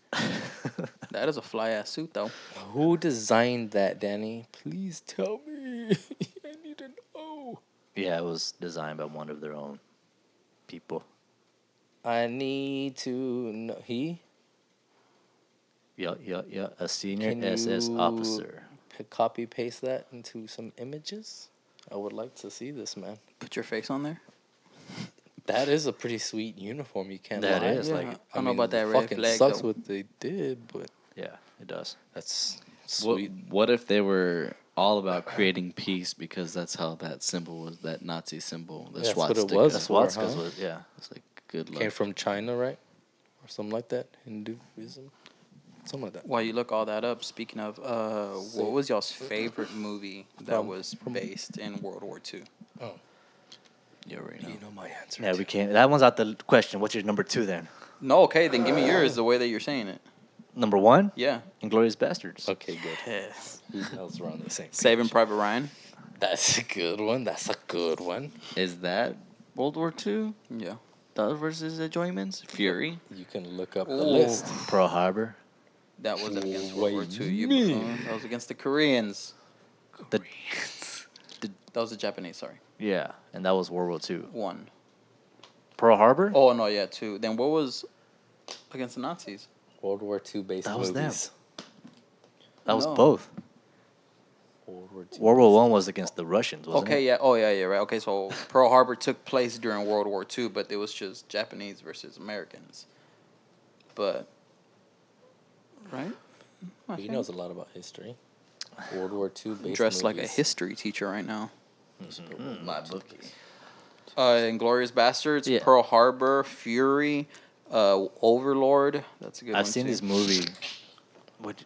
That is a fly ass suit, though. Who designed that, Danny? Please tell me. I need to know. Yeah, it was designed by one of their own people. I need to know. Yeah. A senior Can SS you officer. copy paste that into some images? I would like to see this, man. Put your face on there. That is a pretty sweet uniform. You can't That lie. is, Yeah, like, I don't know about that it red fucking flag sucks though. what they did, but Yeah, it does. that's What, sweet. what if they were all about creating peace because that's how that symbol was, that Nazi symbol, the That's what it swastika. was That's for, Swatska's huh? was, yeah. It's like good luck. Came from China, right? Or something like that. Hinduism, something like that. While you look all that up, speaking of, what was y'all's favorite movie that From- was based in World War II? Oh, You already know. you know my answer. Yeah, we can't. That one's out the question. What's your number 2 then? No, okay, then give me yours the way that you're saying it. Number 1? Yeah. Inglorious Bastards. Okay, good. Who else are on the same? Saving page? Private Ryan. That's a good one. That's a good one. Is that World War II? Yeah. Those versus the Joymans? Fury? You can look up the Ooh. list. Pearl Harbor. That wasn't against World War Wait, II. You me. buffoon. That was against the Koreans. The, That was the Japanese, sorry. yeah, and that was World War II. One. Pearl Harbor? Oh, no, yeah, two. Then what was against the Nazis? World War II based That was them. movies. That was No. both. World War II. World War One was against the Russians, wasn't Okay, it? yeah. Oh, yeah, right. Okay, so Pearl Harbor took place during World War II, but it was just Japanese versus Americans. But, right? I He think. knows a lot about history. World War II based Dressed like a movies. history teacher right now. My bookie. Inglourious Bastards, Yeah. Pearl Harbor, Fury, Overlord. That's a good one. I've seen too. this movie. What?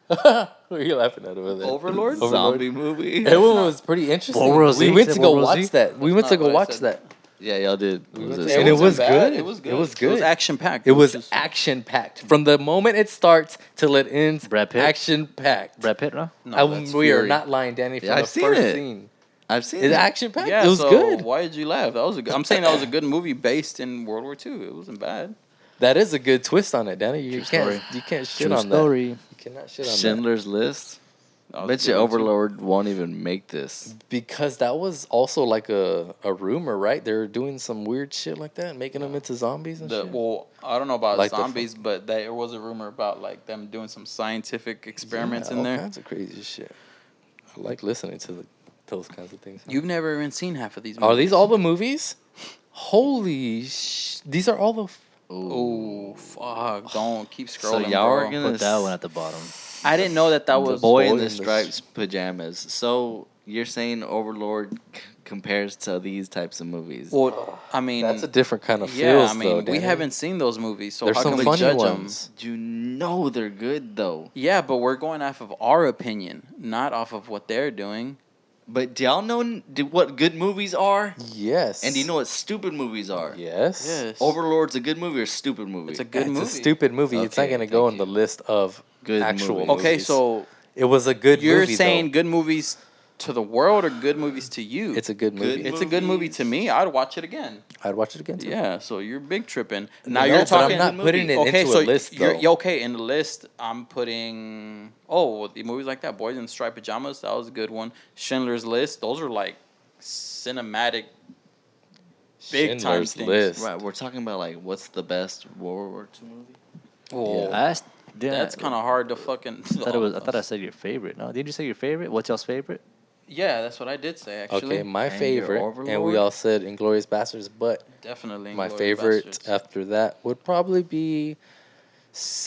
What are you laughing at over there? Overlord? Zombie movie? That one was pretty interesting. World War Z? We went to Is it go World War Z? watch that. We That's went to not go what I watch said. that. Yeah, y'all did. We Was went this- to- and it wasn't was bad. good. It was good. It was It was good. action packed. It was action packed. From the moment it starts till it ends, Brad Pitt? action packed. Brad Pitt, no? No, We that's are Fury. not lying, Danny, from Yeah, the I've seen first it. scene. I've seen It's it. action packed. Yeah, It was so good. why did you laugh? That was a good, I'm saying that was a good movie based in World War II. It wasn't bad. That is a good twist on it, Danny. You True can't story. you can't shit True on story. that. You cannot shit on that. Schindler's List. That was Bet a you good one, too. Overlord won't even make this. Because that was also like a rumor, right? They're doing some weird shit like that, making them into zombies and shit. Well, I don't know about Like the zombies, but there was a rumor about like them doing some scientific experiments Yeah, in all there. kinds of crazy shit. I like listening to those kinds of things. You've never even seen half of these movies. Are these all the movies? Holy these are all the Oh, fuck. Don't keep So scrolling, y'all are bro. gonna Put that one at the bottom. I didn't know that The was... Boy in Boy the in the Stripes pajamas. So you're saying Overlord compares to these types of movies? Well, I mean... that's a different kind of yeah, feels I mean, though, we Danny. haven't seen those movies, so There's how some can we funny judge ones. them? You know they're good though. Yeah, but we're going off of our opinion, not off of what they're doing. But do y'all know what good movies are? Yes. And do you know what stupid movies are? Yes. Yes. Overlord's a good movie or a stupid movie? It's a good It's movie. a stupid movie. It's not Okay, gonna go thank in the you. list of Good actual movies. movies. Okay, so it was a good you're movie. saying though. good movies to the world or good movies to you? It's a good Good movie. It's a good movie to me. I'd watch it again. I'd watch it again too. Yeah, so you're big tripping. Now No, you're but talking. I'm not putting it okay, into so a list though. okay, in the list, I'm putting. Oh, the movies like that, Boys in Striped Pajamas, that was a good one. Schindler's List, those are like cinematic, big time Schindler's things. List. Right, we're talking about like what's the best World War II movie? Well, I asked, that's kind of hard to fucking. I thought I said your favorite. No, did you say your favorite? What's y'all's favorite? Yeah, that's what I did say actually. Okay, my And your favorite, and we Overlord? all said Inglorious Bastards, but Definitely. my Inglourious favorite Basterds. after that would probably be.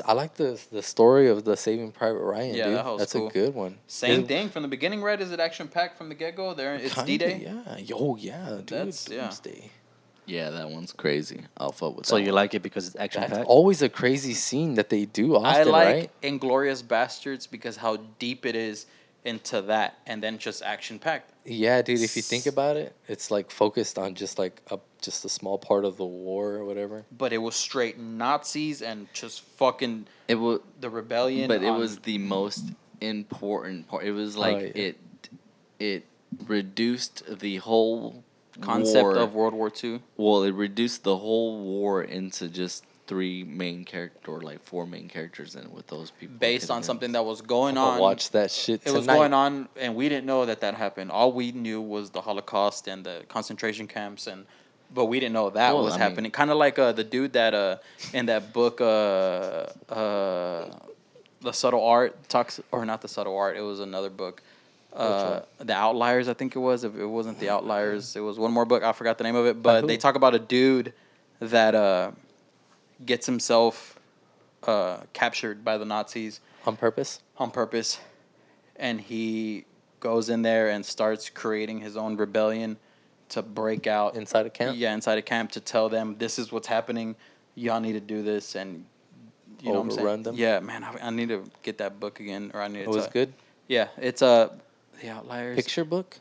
I like the story of the Saving Private Ryan. Yeah, dude. that was That's cool. a good one. Same It- thing from the beginning, right? Is it action packed from the get go? There, it's kinda, D-Day. Yeah. Yo, yeah, dude. That's- yeah. Doomsday. Yeah, that one's crazy. I'll fuck with So that you one. like it because it's action That's packed? always a crazy scene that they do often, I like right? Inglorious Bastards because how deep it is into that, and then just action packed. Yeah, dude. If you think about it, it's like focused on just like just a small part of the war or whatever. But it was straight Nazis and just fucking It was, the rebellion. but it on- was the most important part. It was like yeah. it reduced the whole concept war. of World War II. Well, it reduced the whole war into just 3 main character or like 4 main characters in it with those people. Based on something that was going I'm on. gonna watch that shit It tonight. was going on, and we didn't know that happened. All we knew was the Holocaust and the concentration camps, but we didn't know that was happening. Kind of like the dude that in that book, The Subtle Art talks, or not The Subtle Art. It was another book. The Outliers, I think it was. If it wasn't The Outliers, it was one more book. I forgot the name of it. But they talk about a dude that gets himself captured by the Nazis On purpose? on purpose, and he goes in there and starts creating his own rebellion to break out Inside a camp? Yeah, inside a camp, to tell them this is what's happening. Y'all need to do this, and you know what I'm saying? Overrun them? Yeah, man, I need to get that book again, or I need. It was good? Yeah, it's The Outliers. Picture book?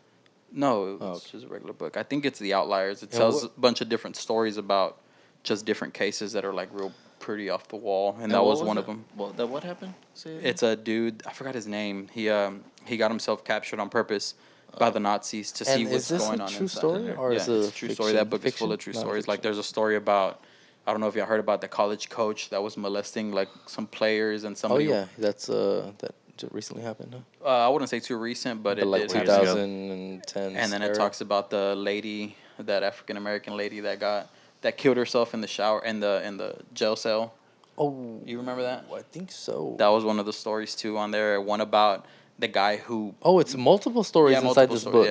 No, it's just a regular book. I think it's The Outliers. It tells a bunch of different stories about just different cases that are like real pretty off the wall, and that was one of them. Well, what happened? It's a dude. I forgot his name. He got himself captured on purpose by the Nazis to see what's going on. Is this a inside true story, there. or is it it's a true story? That book is full of true stories. Like there's a story about, I don't know if you heard about the college coach that was molesting like some players and somebody. Oh yeah, that's that recently happened. Huh? I wouldn't say too recent, but it like did. 2010. And then it talks about the lady, that African American lady that killed herself in the shower in the jail cell. Oh, You remember that? I think so. That was one of the stories too on there. One about the guy who. Oh, it's multiple stories inside this book.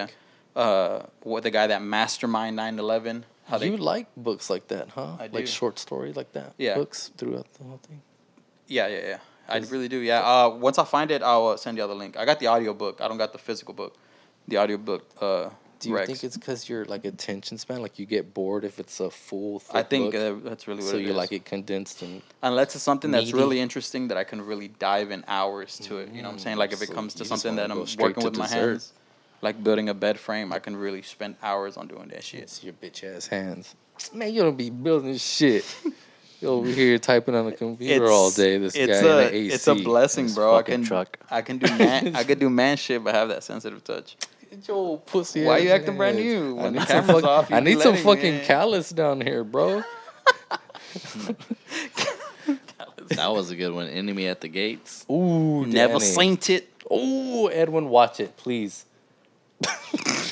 Yeah. The guy that mastermind 9/11. You like books like that, huh? I do. Like short story like that. Yeah. Books throughout the whole thing. Yeah. I really do. Yeah. Once I find it, I'll send y'all the link. I got the audio book. I don't got the physical book. The audio book. Do you think it's because you're like attention span? Like you get bored if it's a full. I think book? that's really what So it you is. like it condensed and. Unless it's something that's meaty. really interesting that I can really dive in hours to it. You know what I'm saying? Like if it So comes to you just something wanna that go I'm straight working to with my dessert. hands, like building a bed frame, I can really spend hours on doing that shit. It's your bitch ass hands. Man, you don't be building shit. You over here typing on the computer all day. This guy in the AC. It's a blessing, This bro. I fucking can truck. I can do I could do man shit, but have that sensitive touch. Get your pussy. Why ass you acting brand hands. new? I When the need some camera's fuck- off, you I be need some letting me fucking in. callus down here, bro. That was a good one. Enemy at the Gates. Ooh, Never Danny. seen it. Ooh, Edwin, watch it, please.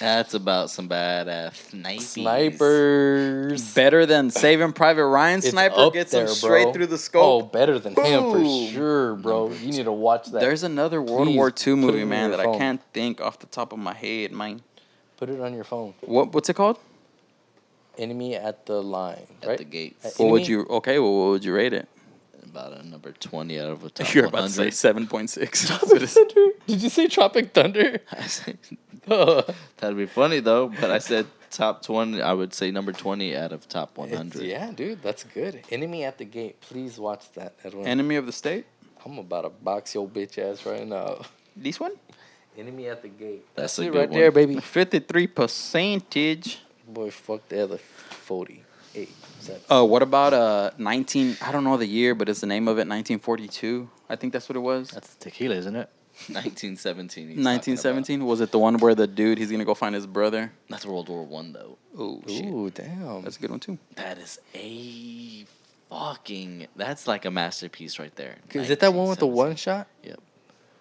That's about some badass snipers. Snipers. Better than Saving Private Ryan. It's Sniper up gets there, him straight bro. through the Oh, scope. better than him for Boom. sure, bro. You need to watch that. There's another World Please War II put it movie, in man, your that phone. I can't think off the top of my head, man. Put it on your phone. What's it called? Enemy at the line, right? At the Gates. What would Enemy? you? Okay, well, what would you rate it? About a number 20 out of a top You're about to say 100. 7.6. Did you say Tropic Thunder? I said- Oh. That'd be funny though, but I said top 20. I would say number 20 out of top 100. Yeah, dude, that's good. Enemy at the Gate. Please watch that, Edwin. Enemy of the State. I'm about to box your bitch ass right now. This one. Enemy at the Gate. That's a it good right one. there, baby. 53 percentage. Boy, fuck the other 48. What about 19? I don't know the year, but it's the name of it. 1942. I think that's what it was. That's tequila, isn't it? 1917. 1917. Was it the one where the dude he's gonna go find his brother? That's World War One though. Oh shit. Ooh, damn. That's a good one too. That is a fucking. That's like a masterpiece right there. Is it that one with the 1917. one shot? Yep.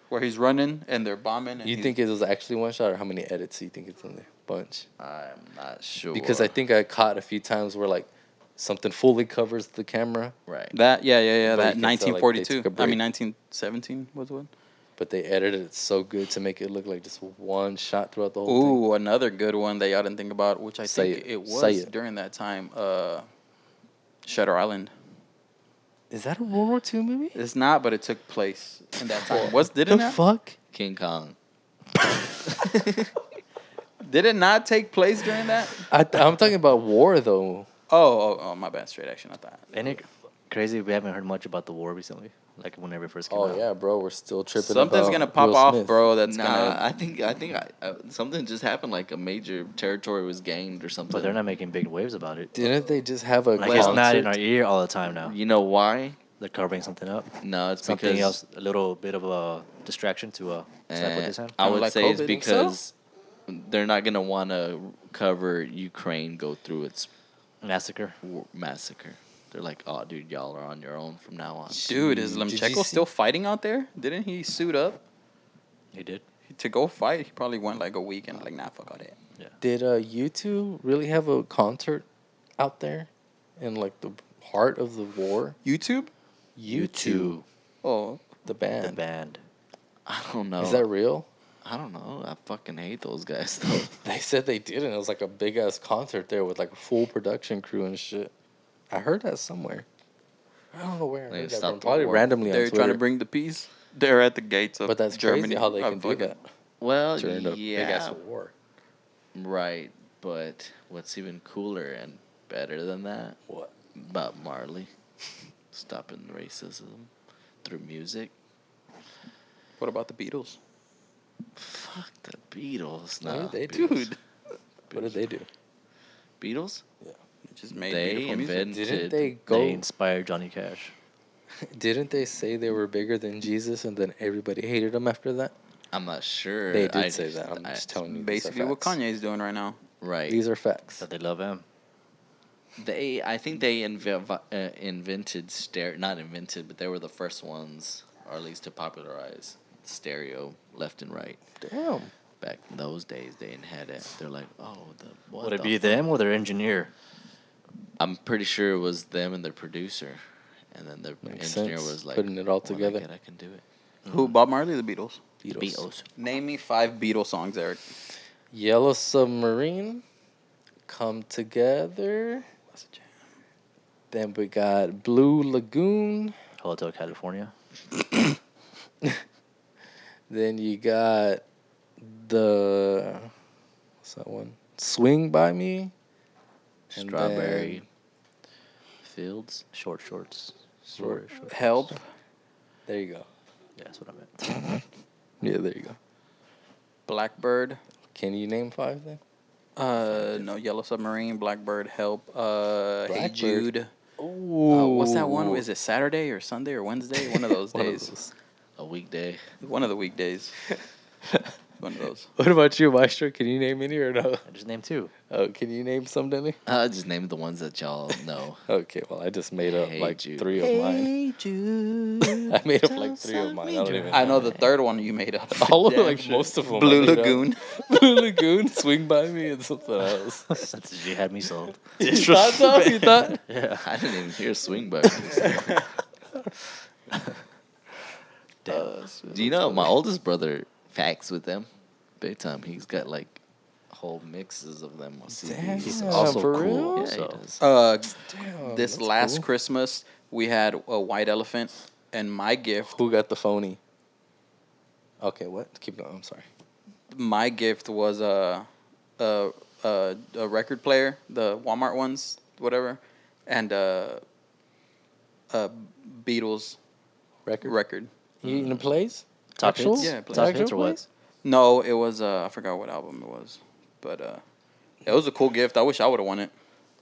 Where he's running and they're bombing. And You think it was actually one shot, or how many edits do you think it's in there? Bunch. I'm not sure. Because I think I caught a few times where like something fully covers the camera, right. that? Yeah. But That you can tell, like, they 1942. took a I break. mean 1917 was one. but they edited it so good to make it look like just one shot throughout the whole thing. Ooh, another good one that y'all didn't think about, which I Say think it. it was Say it. during that time. Shutter Island. Is that a World War II movie? It's not, but it took place in that time. Did it The not? fuck? King Kong. Did it not take place during that? I'm talking about war though. Oh, my bad. Straight action. I thought. Ain't it crazy? We haven't heard much about the war recently. Like whenever it first came out. Oh yeah, bro, we're still tripping. Something's about gonna pop Will off, Smith. bro. That's Nah, gonna. I think something just happened. Like a major territory was gained or something. But they're not making big waves about it. Didn't they just have a Like it's not in our concert? ear all the time now. You know why? They're covering something up. No, it's Something because else, a little bit of a distraction to snipe with this hand. I would like say it's COVID. Think so? because they're not gonna want to cover Ukraine go through its Massacre. massacre. They're like, oh, dude, y'all are on your own from now on. Dude, is Did you Lemchenko see- still fighting out there? Didn't he suit up He did. to go fight? He probably went like a week and like, nah, fuck all that. Did U2 really have a concert out there in like the heart of the war? YouTube? U2, Oh, the the band. band. I don't know. Is that real? I don't know. I fucking hate those guys though. They said they did, and it was like a big ass concert there with like a full production crew and shit. I heard that somewhere. I don't know where. I They heard that stopped from. the Probably war. randomly on they're trying to Twitter. bring the peace. They're at the gates of But that's Germany. crazy how they I can do fucking- that Well, during a big ass yeah, war. right. But what's even cooler and better than that? What? Bob Marley stopping racism through music. What about the Beatles? Fuck the Beatles. What Nah, did they do? Dude, What did they do? Beatles? they just made They beautiful music. invented. Didn't they go? They inspired Johnny Cash. Didn't they say they were bigger than Jesus, and then everybody hated them after that? I'm not sure. They did I say that. I'm just telling you. Basically, what Kanye's doing right now. Right. These are facts. That they love him. I think they invented stereo. Not invented, but they were the first ones, or at least to popularize stereo left and right. Damn. Back in those days, they didn't have it. They're like, oh, what Would it the be fuck? them or their engineer? I'm pretty sure it was them and their producer, and then their Makes engineer sense. was like, Putting it all "When together." I can do it." Who? Bob Marley, or the Beatles. Beatles. Name me 5 Beatles songs, Eric. Yellow Submarine, Come Together. What's the jam? Then we got Blue Lagoon. Hotel California. Then you got what's that one? Swing by Me. And Strawberry Fields. Short shorts. Short- Short Help. There you go. Yeah, that's what I meant. Yeah, there you go. Blackbird. Can you name 5 then? No, Yellow Submarine, Blackbird, Help, Hey Blackbird. Jude. Ooh. What's that one? Is it Saturday or Sunday or Wednesday? One of those One of days. those. A weekday. One of the weekdays. One of those. What about you, Maestro? Can you name any or no? I just named 2. Oh, can you name some, Denny? I just named the ones that y'all know. Okay, well, I just made up Hey, like Jude. 3 of mine. Jude. I made up like 3 of mine. I don't even I know the third one you made up. All of Damn like sure. most of them. Blue I made up. Lagoon. Blue Lagoon, Swing by Me, and something else. You had me sold. You thought so? You thought? Yeah. I didn't even hear swing back. Do you know my oldest brother facts with them? Big time. He's got like whole mixes of them on CDs. Damn, He's also for cool. real? Yeah, So. he does. Damn, This that's last cool. Christmas, we had a white elephant, and my gift, Who got the phony? Okay, what? Keep going. I'm sorry. my gift was a record player, the Walmart ones, whatever, and a Beatles record. You in the plays? Top Actual? hits? Yeah, Top actual hits or what? plays? No, it was I forgot what album it was, but it was a cool gift. I wish I would have won it.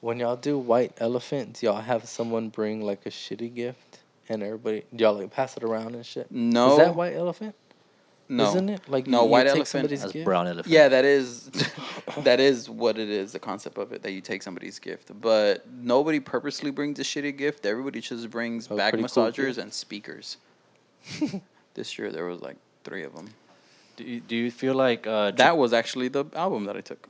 When y'all do White Elephant, do y'all have someone bring like a shitty gift and everybody do y'all like pass it around and shit? No, Is that White Elephant? no, Isn't it? Like No, you White take Elephant- somebody's That's gift? brown elephant. Yeah, that is what it is. The concept of it, that you take somebody's gift, but nobody purposely brings a shitty gift. Everybody just brings A back pretty cool massagers gift. and speakers. This year there was like 3 of them. Do you feel like That was actually the album that I took.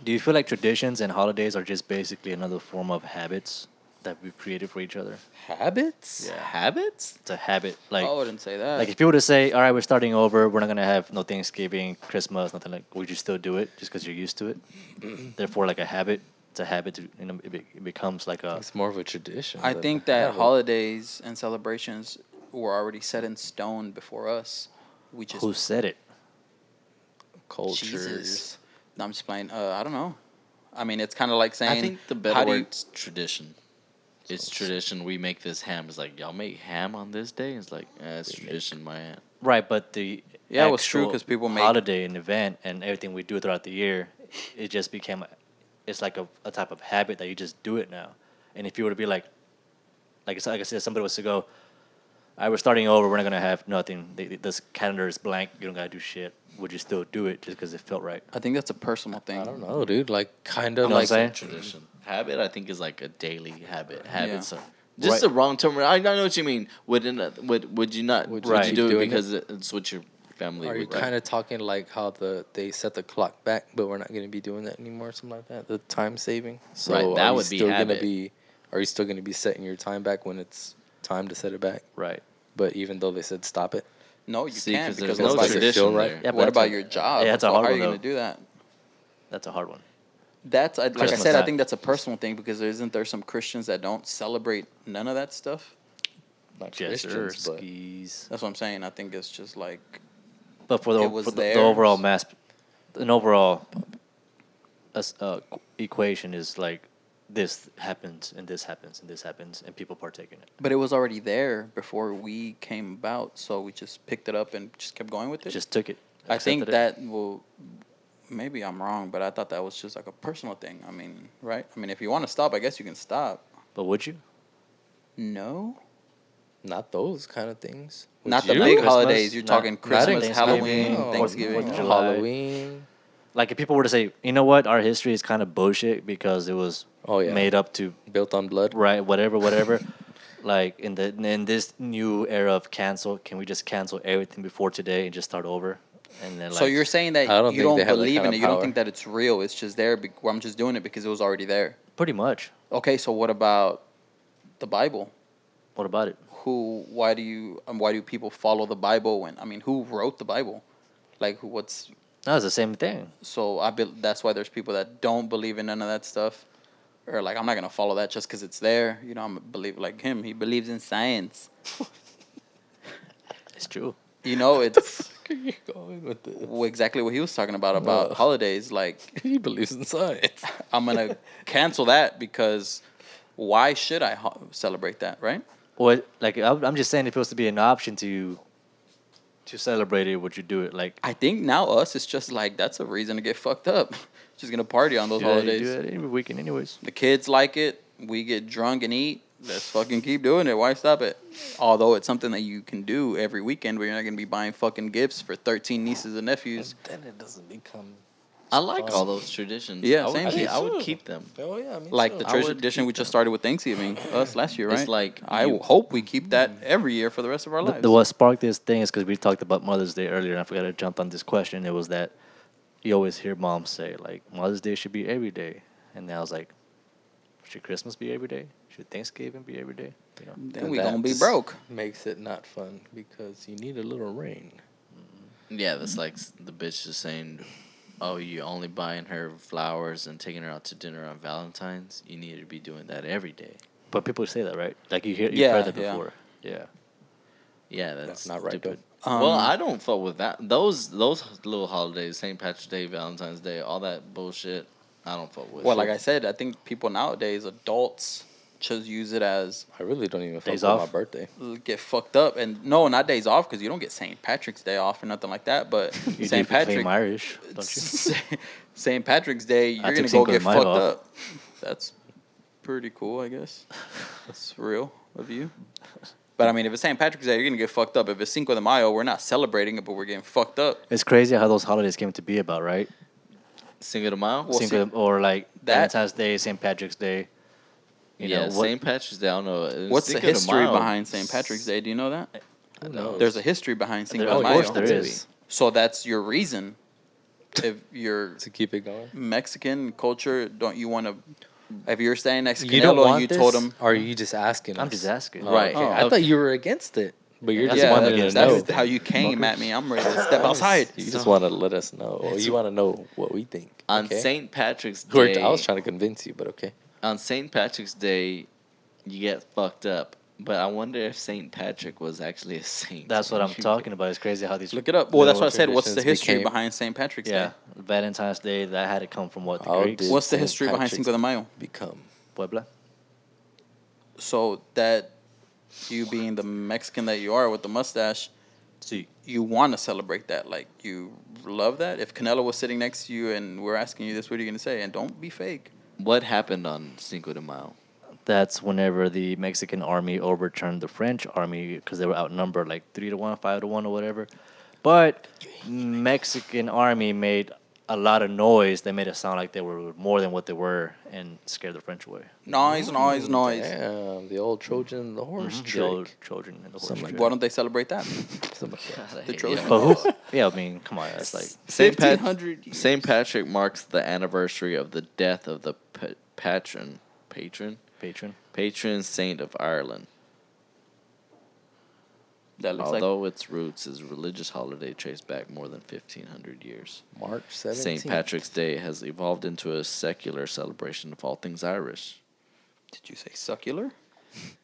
do you feel like traditions and holidays are just basically another form of habits that we've created for each other? Habits? Habits? It's a habit. Like I wouldn't say that. like if you were to say, all right, we're starting over, we're not gonna have no Thanksgiving, Christmas, nothing like. Would you still do it just because you're used to it? Therefore, like a habit, it's a habit to it becomes like a It's more of a tradition. I than think a that habit. holidays and celebrations were already set in stone before us. We just who said it? cultures. Jesus. No, I'm just playing. I don't know. I mean, it's kind of like saying. I think the how better do you- word's tradition. It's tradition. We make this ham. It's like, y'all make ham on this day? It's like, it's tradition, man. Right, but the Yeah, it was true actual 'cause people make- holiday and event and everything we do throughout the year, it just became it's like a type of habit that you just do it now. And if you were to be like I said, somebody was to go, all right, we're starting over. We're not gonna have nothing. This calendar is blank. You don't gotta do shit. would you still do it just because it felt right? I think that's a personal thing. I don't know, dude. Like, kind of You know what I'm like saying? Tradition. Habit, I think, is like a daily habit. Habits are Right. just the wrong term. I know what you mean. Would you not? Would you Right. you do it doing it? because it's what your family Are you would do? kind of talking like how they set the clock back, but we're not going to be doing that anymore, something like that? The time saving. So Right, that are you would be still gonna habit. be? Are you still going to be setting your time back when it's time to set it back? Right. But even though they said stop it, No, you See, can't because because there's what no about your tradition feel right? there. Yeah, but what that's about a- your job? yeah, that's a So hard how are one, you going though. to do that? That's a hard one. That's like I Christmas said. I time. think that's a personal thing because isn't there some Christians that don't celebrate none of that stuff? not Christians, but skis. That's what I'm saying. I think it's just like But for It was the theirs. overall an overall equation is like this happens and this happens and this happens and people partake in it. But it was already there before we came about, so we just picked it up and just kept going with it. Just took it. I think accepted it. that will. Maybe I'm wrong, but I thought that was just like a personal thing. I mean, right? I mean, if you want to stop, I guess you can stop. But would you? No, not those kind of things. Would not the you? big Christmas? holidays. You're Not- talking not Christmas, Thanksgiving, Halloween, No, Thanksgiving. Fourth of no. July. Halloween. Like if people were to say, you know what, our history is kind of bullshit because it was Oh, yeah. made up to Built on blood. right, whatever. Like in this new era of cancel, can we just cancel everything before today and just start over? And then So like, you're saying that I don't you think they don't have that believe kind in of it. You don't power. think that it's real. It's just there. Well, I'm just doing it because it was already there. pretty much. Okay, so what about the Bible? What about it? Why do people follow the Bible when? I mean, who wrote the Bible? Like, what's No, it's the same thing. so? That's why there's people that don't believe in none of that stuff, or like I'm not gonna follow that just because it's there. You know, I'm a believer like him. He believes in science. It's true. You know, it's Going with this. exactly what he was talking about No. holidays. Like, He believes in science. I'm gonna cancel that because why should I celebrate that? Right? What like I'm just saying if it was to be an option to celebrate it, would you do it? Like I think now us, it's just like that's a reason to get fucked up. Just gonna party on those holidays. do that every weekend, anyways. The kids like it. We get drunk and eat. Let's fucking keep doing it. Why stop it? Although it's something that you can do every weekend, where you're not gonna be buying fucking gifts for 13 nieces and nephews. Then it doesn't become. I like all those traditions. Yeah, I would same keep, here. I would keep them. Oh yeah, I mean, Like the I would tradition keep we just started with Thanksgiving, us last year, right? It's like I you- hope we keep that every year for the rest of our lives. What sparked this thing is because we talked about Mother's Day earlier, and I forgot to jump on this question. It was that you always hear moms say like Mother's Day should be every day, and then I was like, should Christmas be every day? Should Thanksgiving be every day? You know, Then we gonna be broke. Makes it not fun because you need a little rain. Yeah, that's like the bitch just saying, "Oh, you only buying her flowers and taking her out to dinner on Valentine's. You need to be doing that every day." but people say that, right? Like you've Yeah, heard that yeah. before. Yeah. Yeah, that's not right, stupid. though. Well, I don't fuck with that. Those little holidays, St. Patrick's Day, Valentine's Day, all that bullshit. I don't fuck with. Well, like I said, I think people nowadays, adults, just use it as I really don't even fuck Days with off? my birthday. get fucked up. And no, not days off because you don't get St. Patrick's Day off or nothing like that. But You do St. if you claim Patrick, Irish, don't you? St. Patrick's Day, you're took gonna go Cinco de get Mayo fucked off. up. That's pretty cool, I guess. That's real of you. But I mean, if it's St. Patrick's Day, you're gonna get fucked up. If it's Cinco de Mayo, we're not celebrating it, but we're getting fucked up. It's crazy how those holidays came to be about, right? Cinco de Mayo. Well, Or like that- Valentine's Day, St. Patrick's Day. You Yeah, know, what, St. Patrick's Day. I don't know. What's the Cinco de history Mayo, behind St. Patrick's Day? Do you know that? Who knows? There's a history behind Cinco There- de of Mayo. course there is. So that's your reason. If you're To keep it going. Mexican culture, don't you want to? If you're saying next You don't Canelo, want you this? told him. Or are you just asking? I'm us? just asking. Oh, Right. okay. Oh, I okay. thought you were against it, but you're just Yeah, wanting that's- to know. That's how you came at me. I'm ready to step outside. You just want to let us know, or you want to know what we think. On okay? St. Patrick's Or Day. I was trying to convince you, but okay. On St. Patrick's Day, you get fucked up. But I wonder if St. Patrick was actually a saint. That's what I'm talking about. It's crazy how these Look it up. Well, that's what I Little said. What's the traditions history became- behind St. Patrick's yeah, Day? Valentine's Day that had to come from what the How Greeks, did- What's the St. history behind Patrick's Cinco de Mayo? Become. Puebla. So that you being the Mexican that you are with the mustache, See, you want to celebrate that. Like you love that. If Canelo was sitting next to you and we're asking you this, what are you gonna say? And don't be fake. What happened on Cinco de Mayo? that's whenever the Mexican army overturned the French army because they were outnumbered like 3-1, 5-1, or whatever. But Mexican army made a lot of noise. They made it sound like they were more than what they were and scared the French away. Noise. Damn, the old Trojan and the horse The old trick. Trojan and the horse Something like trick. Why don't they celebrate that? Something like that. The Trojan. But who? Yeah, I mean, come on, that's like Saint 1500 years. Saint Patrick marks the anniversary of the death of the patron saint of Ireland. That looks like Although its roots is a religious holiday traced back more than 1,500 years. March 17th. St. Patrick's Day has evolved into a secular celebration of all things Irish. Did you say succular?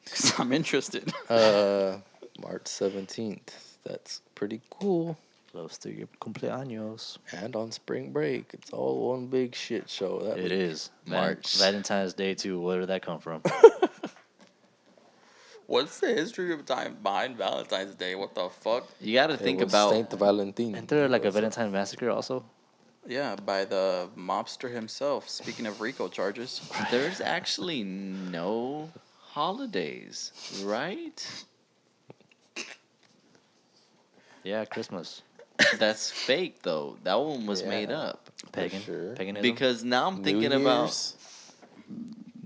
'Cause I'm interested. March 17th. That's pretty cool. close to your cumpleaños. And on spring break, it's all one big shit show. That It is. March. Valentine's Day, too. Where did that come from? What's the history of time behind Valentine's Day? What the fuck? You got to It think was about Saint Valentin. Isn't there like a Valentine massacre also? Yeah, by the mobster himself. Speaking of RICO charges. there's actually no holidays, right? Yeah, Christmas. That's fake though. That one was made Yeah. up. Pagan. sure. Paganism. Because now I'm New thinking about. Year's.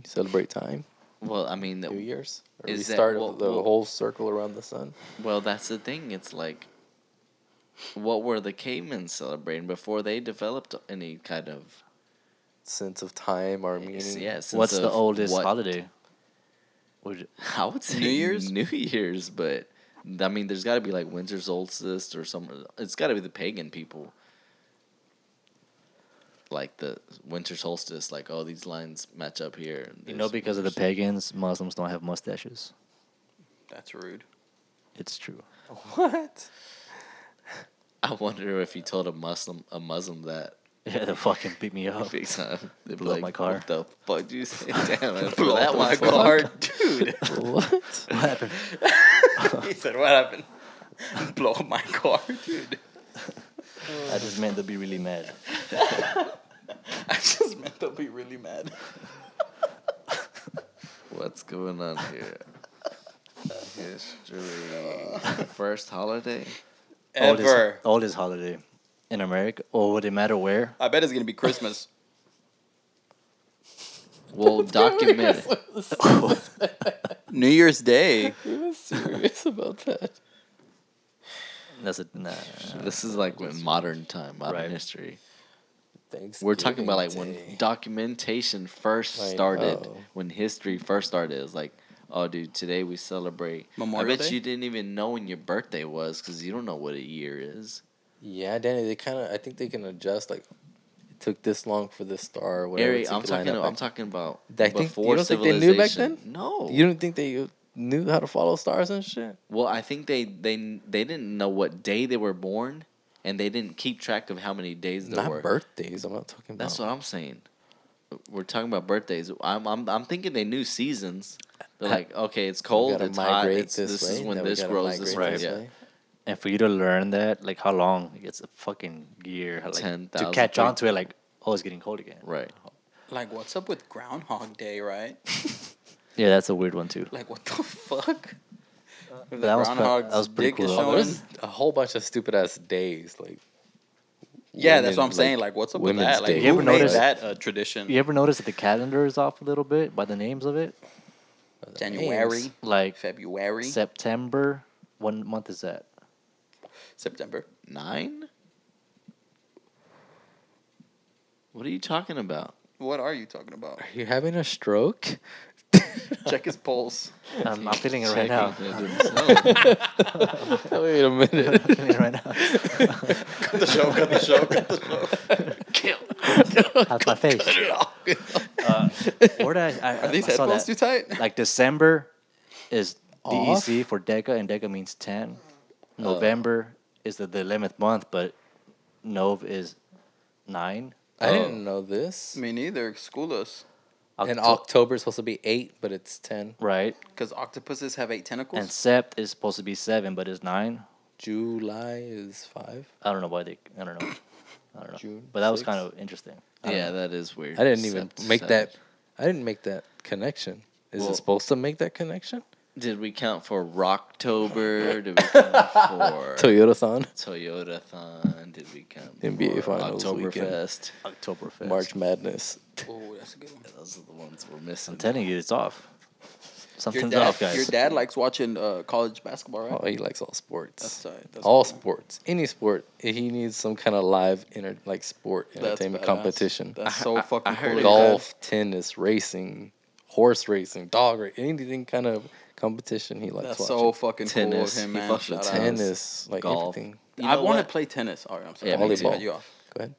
Celebrate time. Well, I mean, New Year's. Or Is that- restart well- the well- whole circle around the sun. well, that's the thing. It's like, what were the cavemen celebrating before they developed any kind of? Sense of time or meaning. Yes. What's the oldest holiday? Would I would say New Year's? New Year's, but I mean, there's got to be like winter solstice or something. It's got to be the pagan people. Like the winter solstice, like all these lines match up here. you know, because of the pagans, Muslims don't have mustaches. That's rude. It's true. What? I wonder if you told a Muslim that Yeah, they fucking beat me up. big time, they'd be Blow like, my car. "What the fuck did you say?" Damn, I Blow that up my my car, car, dude. What? What happened? He said, "What happened?" Blow up my car, dude. I just meant to be really mad. I just meant they'll be really mad. What's going on here? History. First holiday. Ever. Oldest holiday in America. Or would it matter where? I bet it's gonna be Christmas. Well, document. New Year's Day. He was serious about that. That's a nah. This is like when modern Right. history. Thanks. We're talking about like when documentation first I started, know. when history first started. It was like, oh, dude, today we celebrate. Memorial I bet Day? you didn't even know when your birthday was because you don't know what a year is. Yeah, Danny. They kind of. I think they can adjust. Like, it took this long for this star. Or whatever. Harry, to I'm line talking. up I'm back- talking about I think- before you don't think they knew back civilization. then? No. You don't think they knew how to follow stars and shit? Well, I think they didn't know what day they were born, and they didn't keep track of how many days there Not were. birthdays. I'm not talking about. That's what I'm saying. We're talking about birthdays. I'm thinking they knew seasons. They're like, okay, it's cold, gotta it's hot. migrate This way, is when then we this gotta grows. This migrate way. Yeah. way. And for you to learn that, like how long? It's a fucking year. Like, 10,000 to catch on to it, like, oh, it's getting cold again. Right. Like, what's up with Groundhog Day, right? Yeah, that's a weird one too. Like, what the fuck? If the that was groundhog's that was pretty dick cool. is though. showing- There's a whole bunch of stupid ass days. Like, Yeah, that's what I'm women, saying. Like, what's up with Women's that? Like, Day. You who ever made notice- that a tradition? You ever notice that the calendar is off a little bit by the names of it? January, Like February, September. What month is that? September. 9? What are you talking about? What are you talking about? Are you having a stroke? Check his pulse. I'm feeling it right now. Checking it himself. Wait a minute. I'm feeling it right now. Cut the show, cut the show, cut the show. How's my face? Where did I Are these I saw headphones too that. tight? Like December is Off? DEC for Deca, and Deca means 10. November is the 11th month, but Nov is 9. I didn't know this. Me neither. School us. And Octo- October is supposed to be 8, but it's 10. Right. Because octopuses have 8 tentacles. And Sept is supposed to be 7, but it's 9. July is 5. I don't know why they. I don't know. June. But that was 6. kind of interesting. I don't Yeah, know. that is weird. I didn't even Sept- make sept. that. I didn't make that connection. Is Well- it supposed to make that connection? Did we count for Rocktober? Did we count for Toyota-thon. Toyota-thon? Did we count NBA for Finals weekend. Oktoberfest? Oktoberfest. March Madness. Oh, that's a good one. Yeah, those are the ones we're missing. I'm telling you, it's off. Your Something's dad, off, guys. your dad likes watching college basketball, right? Oh, he likes all sports. That's tight. That's All cool. sports. Any sport. He needs some kind of live sport That's entertainment badass. competition. That's so fucking heard cool. it. Golf, tennis, racing, horse racing, dog racing, anything kind of competition he likes That's watching. so fucking Tennis. cool of him, He man. fucks with Shout out. Tennis, like Golf. everything. You I know want to what? play tennis. All right, I'm sorry. Yeah, I didn't me mean to too. cut you off. Go ahead.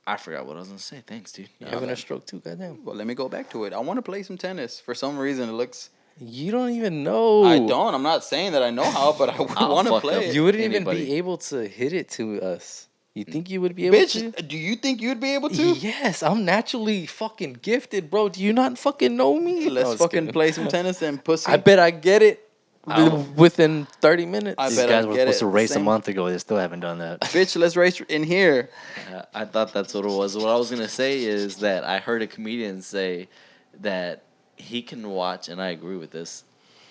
I forgot what I was gonna say. Thanks, dude. You're having a stroke too, goddamn. Well, let me go back to it. I want to play some tennis. For some reason, it looks. You don't even know. I don't. I'm not saying that I know how, but I I'll want to fuck play up. it. You wouldn't even Anybody. be able to hit it to us. You think you would be able to? Bitch, do you think you'd be able to? Yes, I'm naturally fucking gifted, bro. Do you not fucking know me? No, Let's just fucking kidding. play some tennis and pussy. I bet I get it I'll- within 30 minutes. I These bet guys I were get supposed it. to race Same- a month ago. They still haven't done that. Bitch, let's race in here. I thought that's what it was. What I was gonna say is that I heard a comedian say that he can watch, and I agree with this.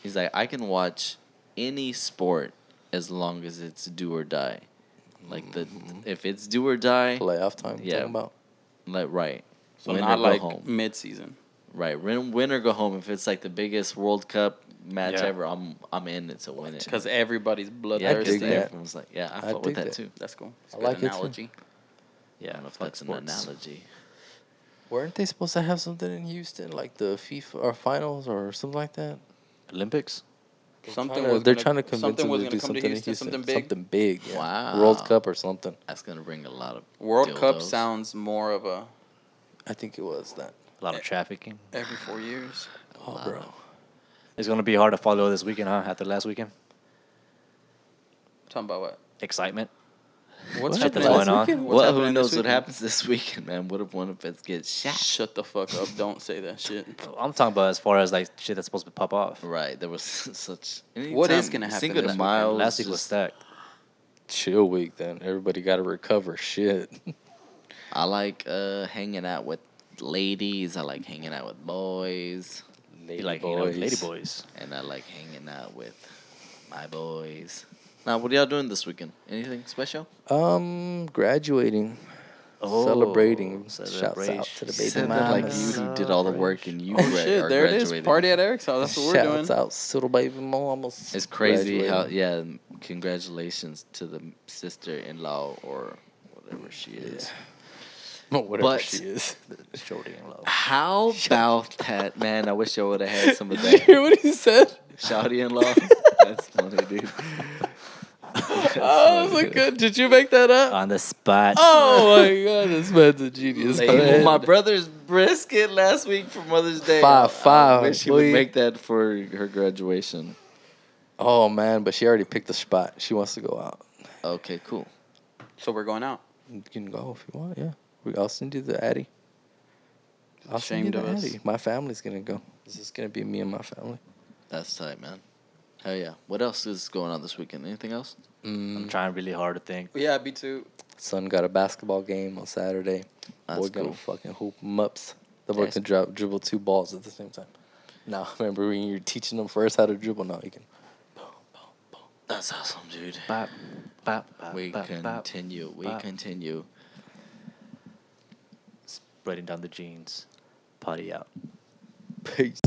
He's like, I can watch any sport as long as it's do or die. Like if it's do or die, Playoff time. Yeah. Talking about. like right, So win not or go like home. mid-season. Right, win or go home. If it's like the biggest World Cup match Yeah. ever, I'm in it to win it. Because everybody's Yeah, bloodthirsty. dig that. everyone's like, yeah, I I fuck with dig that that. too. That's cool. It's a I good like it too. analogy. Yeah, I don't know if fuck that's an sports. analogy. Weren't they supposed to have something in Houston, like the FIFA or finals or something like that? Olympics? They're trying to convince something them was to gonna do come something to in Houston, Houston. something big. Something big. Yeah. Wow. World Cup or something. That's gonna bring a lot of World Cup dildos. sounds more of a I think it was that. A lot of trafficking. every 4 years. Oh, lot bro. of- It's going to be hard to follow this weekend, huh? After last weekend? Talking about what? Excitement. What's What? happening Going this on? weekend? What's Well, happening who this knows what weekend? happens this weekend, man? What if one of us gets shot? Shut the fuck up. Don't say that shit. I'm talking about as far as like shit that's supposed to pop off. Right, there was such. What is anytime gonna happen Cinco de this Mayo weekend? Last week was just- stacked. Chill week then. Everybody got to recover. Shit. I like hanging out with ladies. I like hanging out with boys, You like hanging out with lady boys. and I like hanging out with my boys. Now, what are y'all doing this weekend? Anything special? Graduating. Oh, Celebrating. Shouts out celebration. to the You baby said that like mamas. you who did all the work and you Oh gra- shit, are there it is. graduating. Party at Eric's house. That's what we're doing. Shouts out to the baby mamas. It's crazy how Graduating. congratulations to the sister-in-law or whatever she is. Whatever But- she is. Shorty in love. How about that, man? I wish I would have had some of Did you that. hear what he said? Shouty-in-law. That's funny, dude. Oh, that's good. Did you make that up? On the spot. Oh my god, this man's a genius. Hey, Go ahead. my brother's brisket last week for Mother's Day. Five, I wish he would boy. make that for her graduation. Oh man, but she already picked the spot. She wants to go out. Okay, cool. So we're going out. You can go if you want. Yeah, I'll send you the Addy. I'll send you Ashamed the of us. Addy. My family's gonna go. This is gonna be me and my family. That's tight, man. Hell yeah. What else is going on this weekend? Anything else? I'm trying really hard to think. Yeah, me too. Son got a basketball game on Saturday. That's Boy gonna cool. fucking hoop 'em ups. The boy That's can dribble 2 balls at the same time. Now, remember when you're teaching them first how to dribble? Now he can. That's awesome, dude. Bop, bop, bop, We bop, bop. continue. We bop. continue. Spreading down the jeans. Potty out. Peace.